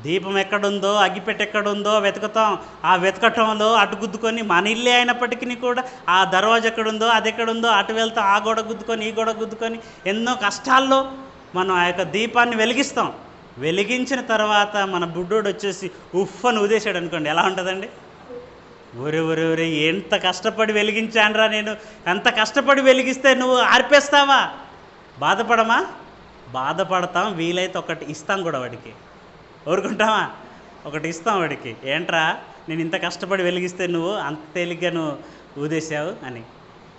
దీపం ఎక్కడుందో, అగ్గిపెట్టె ఎక్కడుందో వెతుకుతాం. ఆ వెతకటంలో అటు గుద్దుకొని, మన ఇల్లే అయినప్పటికీ కూడా ఆ దర్వాజా ఎక్కడుందో, అది ఎక్కడుందో అటు వెళ్తాం, ఆ గోడ గుద్దుకొని, ఈ గోడ గుద్దుకొని, ఎన్నో కష్టాల్లో మనం ఆ యొక్క దీపాన్ని వెలిగిస్తాం. వెలిగించిన తర్వాత మన బుడ్డోడు వచ్చేసి ఉఫ్ఫను ఊదేశాడు అనుకోండి, ఎలా ఉంటుందండి? ఒరే ఎంత కష్టపడి వెలిగించానురా నేను, ఎంత కష్టపడి వెలిగిస్తే నువ్వు ఆర్పేస్తావా? బాధపడతాం. వీలైతే ఒకటి ఇస్తాం కూడా వాడికి, ఊరుకుంటామా? ఒకటి ఇస్తాం వాడికి, ఏంట్రా నేను ఇంత కష్టపడి వెలిగిస్తే నువ్వు అంత తేలిగ్గా నువ్వు ఊదేశావు అని.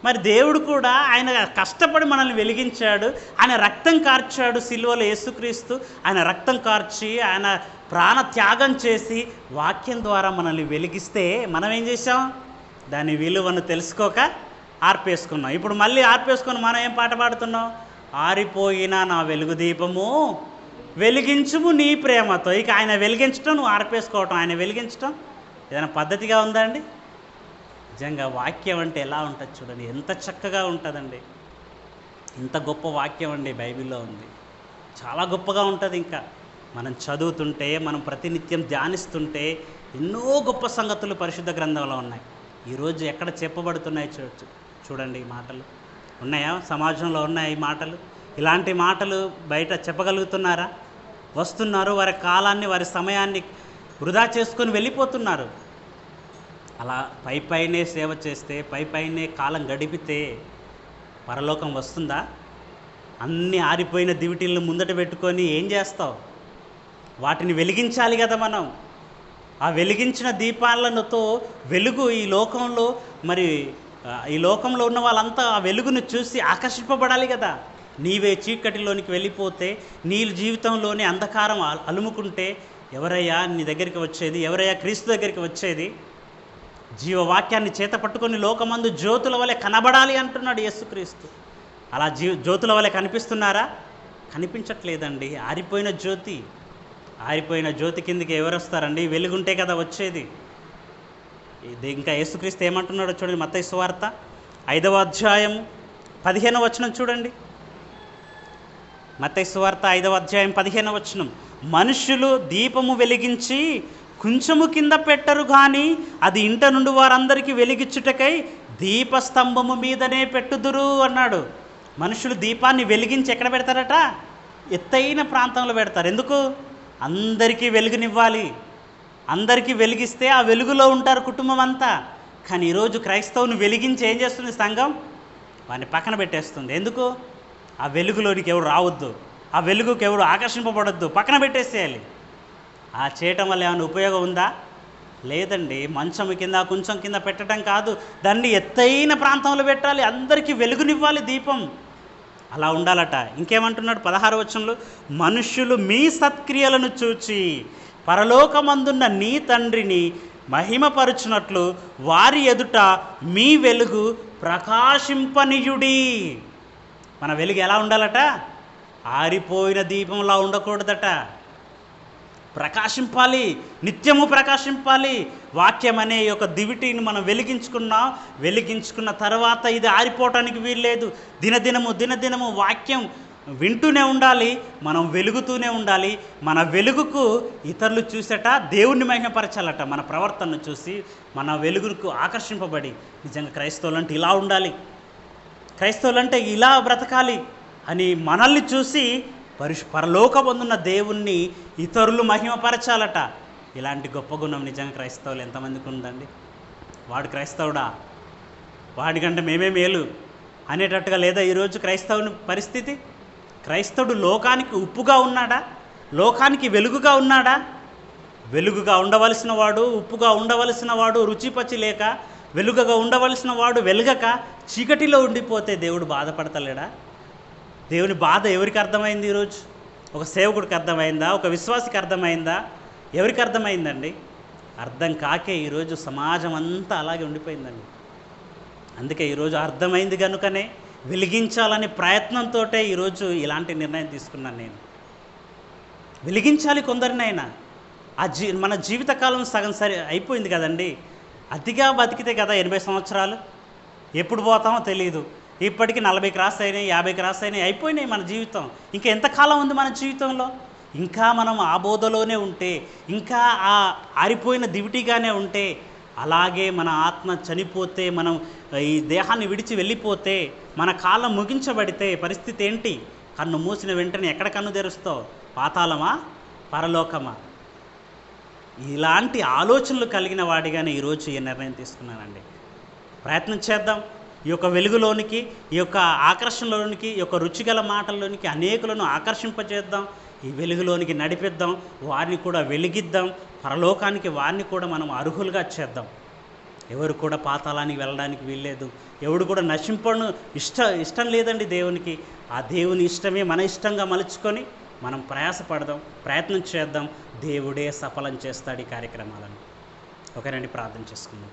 మరి దేవుడు కూడా ఆయన కష్టపడి మనల్ని వెలిగించాడు, ఆయన రక్తం కార్చాడు సిలువలో. యేసుక్రీస్తు ఆయన రక్తం కార్చి, ఆయన ప్రాణ త్యాగం చేసి వాక్యం ద్వారా మనల్ని వెలిగిస్తే మనం ఏం చేసాం? దాని విలువను తెలుసుకోక ఆర్పేసుకున్నాం. ఇప్పుడు మళ్ళీ ఆర్పేసుకొని మనం ఏం పాట పాడుతున్నాం? ఆరిపోయిన నా వెలుగు దీపము వెలిగించుము నీ ప్రేమతో. ఇక ఆయన వెలిగించడం, నువ్వు ఆర్పేసుకోవటం, ఆయన వెలిగించడం ఏదైనా పద్ధతిగా ఉందా అండి? నిజంగా వాక్యం అంటే ఎలా ఉంటుంది చూడండి, ఎంత చక్కగా ఉంటుందండి. ఇంత గొప్ప వాక్యం అండి బైబిల్లో ఉంది, చాలా గొప్పగా ఉంటుంది. ఇంకా మనం చదువుతుంటే, మనం ప్రతినిత్యం ధ్యానిస్తుంటే ఎన్నో గొప్ప సంగతులు పరిశుద్ధ గ్రంథంలో ఉన్నాయి. ఈరోజు ఎక్కడ చెప్పబడుతున్నాయి చూడండి, ఈ మాటలు ఉన్నాయా? సమాజంలో ఉన్నాయి ఈ మాటలు. ఇలాంటి మాటలు బయట చెప్పగలుగుతున్నారా? వస్తున్నారు, వారి కాలాన్ని, వారి సమయాన్ని వృధా చేసుకొని వెళ్ళిపోతున్నారు. అలా పైనే సేవ చేస్తే, పైనే కాలం గడిపితే పరలోకం వస్తుందా? అన్నీ ఆరిపోయిన దివిటీలను ముందట పెట్టుకొని ఏం చేస్తావు? వాటిని వెలిగించాలి కదా మనం. ఆ వెలిగించిన దీపాలతో వెలుగు ఈ లోకంలో, మరి ఈ లోకంలో ఉన్న వాళ్ళంతా ఆ వెలుగును చూసి ఆకర్షింపబడాలి కదా. నీవే చీకటిలోనికి వెళ్ళిపోతే, నీ జీవితంలోని అంధకారం అలుముకుంటే ఎవరయ్యా నీ దగ్గరికి వచ్చేది? ఎవరయ్యా క్రీస్తు దగ్గరికి వచ్చేది? జీవవాక్యాన్ని చేత పట్టుకొని లోకమందు జ్యోతుల వలె కనబడాలి అంటున్నాడు యేసుక్రీస్తు. అలా జ్యోతుల వలె కనిపిస్తున్నారా? కనిపించట్లేదండి. ఆరిపోయిన జ్యోతి. ఆరిపోయిన జ్యోతి కిందకి ఎవరు వస్తారండి? వెలుగుంటే కదా వచ్చేది. ఇది ఇంకా యేసుక్రీస్తు ఏమంటున్నాడో చూడండి, మత్తయి సువార్త 5వ అధ్యాయం 15వ వచనం చూడండి. మత్తయి సువార్త 5వ అధ్యాయం 15వ వచనం, మనుషులు దీపము వెలిగించి కొంచెము కింద పెట్టరు కానీ అది ఇంట నుండి వారందరికీ వెలిగించుటకై దీపస్తంభము మీదనే పెట్టుదురు అన్నాడు. మనుషులు దీపాన్ని వెలిగించి ఎక్కడ పెడతారట? ఎత్తైన ప్రాంతంలో పెడతారు. ఎందుకు? అందరికీ వెలుగునివ్వాలి. అందరికీ వెలిగిస్తే ఆ వెలుగులో ఉంటారు కుటుంబం అంతా. కానీ ఈరోజు క్రైస్తవుని వెలిగించి ఏం చేస్తుంది సంఘం? వాడిని పక్కన పెట్టేస్తుంది. ఎందుకు? ఆ వెలుగులోనికి ఎవరు రావద్దు, ఆ వెలుగుకి ఎవరు ఆకర్షింపబడద్దు, పక్కన పెట్టేసేయాలి. ఆ చేయటం వల్ల ఏమైనా ఉపయోగం ఉందా? లేదండి. మంచం కింద కొంచెం కింద పెట్టడం కాదు, దాన్ని ఎత్తైన ప్రాంతంలో పెట్టాలి, అందరికీ వెలుగునివ్వాలి దీపం. అలా ఉండాలట. ఇంకేమంటున్నాడు 16వ వచనంలో, మనుష్యులు మీ సత్క్రియలను చూచి పరలోకమందున్న నీ తండ్రిని మహిమపరుచునట్లు వారి ఎదుట మీ వెలుగు ప్రకాశింపనీయుడి. మన వెలుగు ఎలా ఉండాలట? ఆరిపోయిన దీపంలా ఉండకూడదట. ప్రకాశింపాలి, నిత్యము ప్రకాశింపాలి. వాక్యం అనే ఒక దివిటీని మనం వెలిగించుకున్న తర్వాత ఇది ఆరిపోవటానికి వీల్లేదు. దినదినము వాక్యం వింటూనే ఉండాలి, మనం వెలుగుతూనే ఉండాలి. మన వెలుగుకు ఇతరులు చూసేట దేవుణ్ణి మహిమపరచాలట. మన ప్రవర్తనను చూసి మన వెలుగుకు ఆకర్షింపబడి నిజంగా క్రైస్తవులంటే ఇలా ఉండాలి, క్రైస్తవులంటే ఇలా బ్రతకాలి అని మనల్ని చూసి పరలోకమందున్న దేవుణ్ణి ఇతరులు మహిమపరచాలట. ఇలాంటి గొప్ప గుణం నిజంగా క్రైస్తవులు ఎంతమందికి ఉందండి? వాడు క్రైస్తవుడా, వాడికంటే మేమే మేలు అనేటట్టుగా లేదా ఈరోజు క్రైస్తవుని పరిస్థితి? క్రైస్తవుడు లోకానికి ఉప్పుగా ఉన్నాడా? లోకానికి వెలుగుగా ఉన్నాడా? వెలుగుగా ఉండవలసిన వాడు, ఉప్పుగా ఉండవలసిన వాడు రుచిపచి లేక, వెలుగుగా ఉండవలసిన వాడు వెలుగక చీకటిలో ఉండిపోతే దేవుడు బాధపడతలేడా? దేవుని బాధ ఎవరికి అర్థమైంది ఈరోజు? ఒక సేవకుడికి అర్థమైందా? ఒక విశ్వాసికి అర్థమైందా? ఎవరికి అర్థమైందండి? అర్థం కాకే ఈరోజు సమాజం అంతా అలాగే ఉండిపోయిందండి. అందుకే ఈరోజు అర్థమైంది కనుకనే వెలిగించాలనే ప్రయత్నంతో ఈరోజు ఇలాంటి నిర్ణయం తీసుకున్నాను నేను. వెలిగించాలి కొందరినైనా. మన జీవితకాలం సగం అయిపోయింది కదండి. అతిగా బతికితే కదా 80 సంవత్సరాలు, ఎప్పుడు పోతామో తెలియదు. ఇప్పటికీ 40 క్రాస్ అయినాయి, 50 క్రాస్ అయినాయి, అయిపోయినాయి మన జీవితం. ఇంకా ఎంతకాలం ఉంది మన జీవితంలో? ఇంకా మనం ఆ బోధలోనే ఉంటే, ఇంకా ఆ ఆరిపోయిన దివిటీగానే ఉంటే, అలాగే మన ఆత్మ చనిపోతే, మనం ఈ దేహాన్ని విడిచి వెళ్ళిపోతే, మన కాలం ముగించబడితే పరిస్థితి ఏంటి? కన్ను మూసిన వెంటనే ఎక్కడ కన్ను తెరుస్తావు? పాతాళమా, పరలోకమా? ఇలాంటి ఆలోచనలు కలిగిన వాడిగానే ఈరోజు ఈ నిర్ణయం తీసుకున్నానండి. ప్రయత్నం చేద్దాం. ఈ యొక్క వెలుగులోనికి, ఈ యొక్క ఆకర్షణలోనికి, ఈ యొక్క రుచిగల మాటల్లోనికి అనేకులను ఆకర్షింపజేద్దాం. ఈ వెలుగులోనికి నడిపిద్దాం, వారిని కూడా వెలిగిద్దాం. పరలోకానికి వారిని కూడా మనం అర్హులుగా చేద్దాం. ఎవరు కూడా పాతాళానికి వెళ్ళడానికి వీల్లేదు. ఎవడు కూడా నశింపను ఇష్టం లేదండి దేవునికి. ఆ దేవుని ఇష్టమే మన ఇష్టంగా మలుచుకొని మనం ప్రయాసపడదాం, ప్రయత్నం చేద్దాం. దేవుడే సఫలం చేస్తాడు ఈ కార్యక్రమాలను. ఓకేనండి, ప్రార్థన చేసుకుందాం.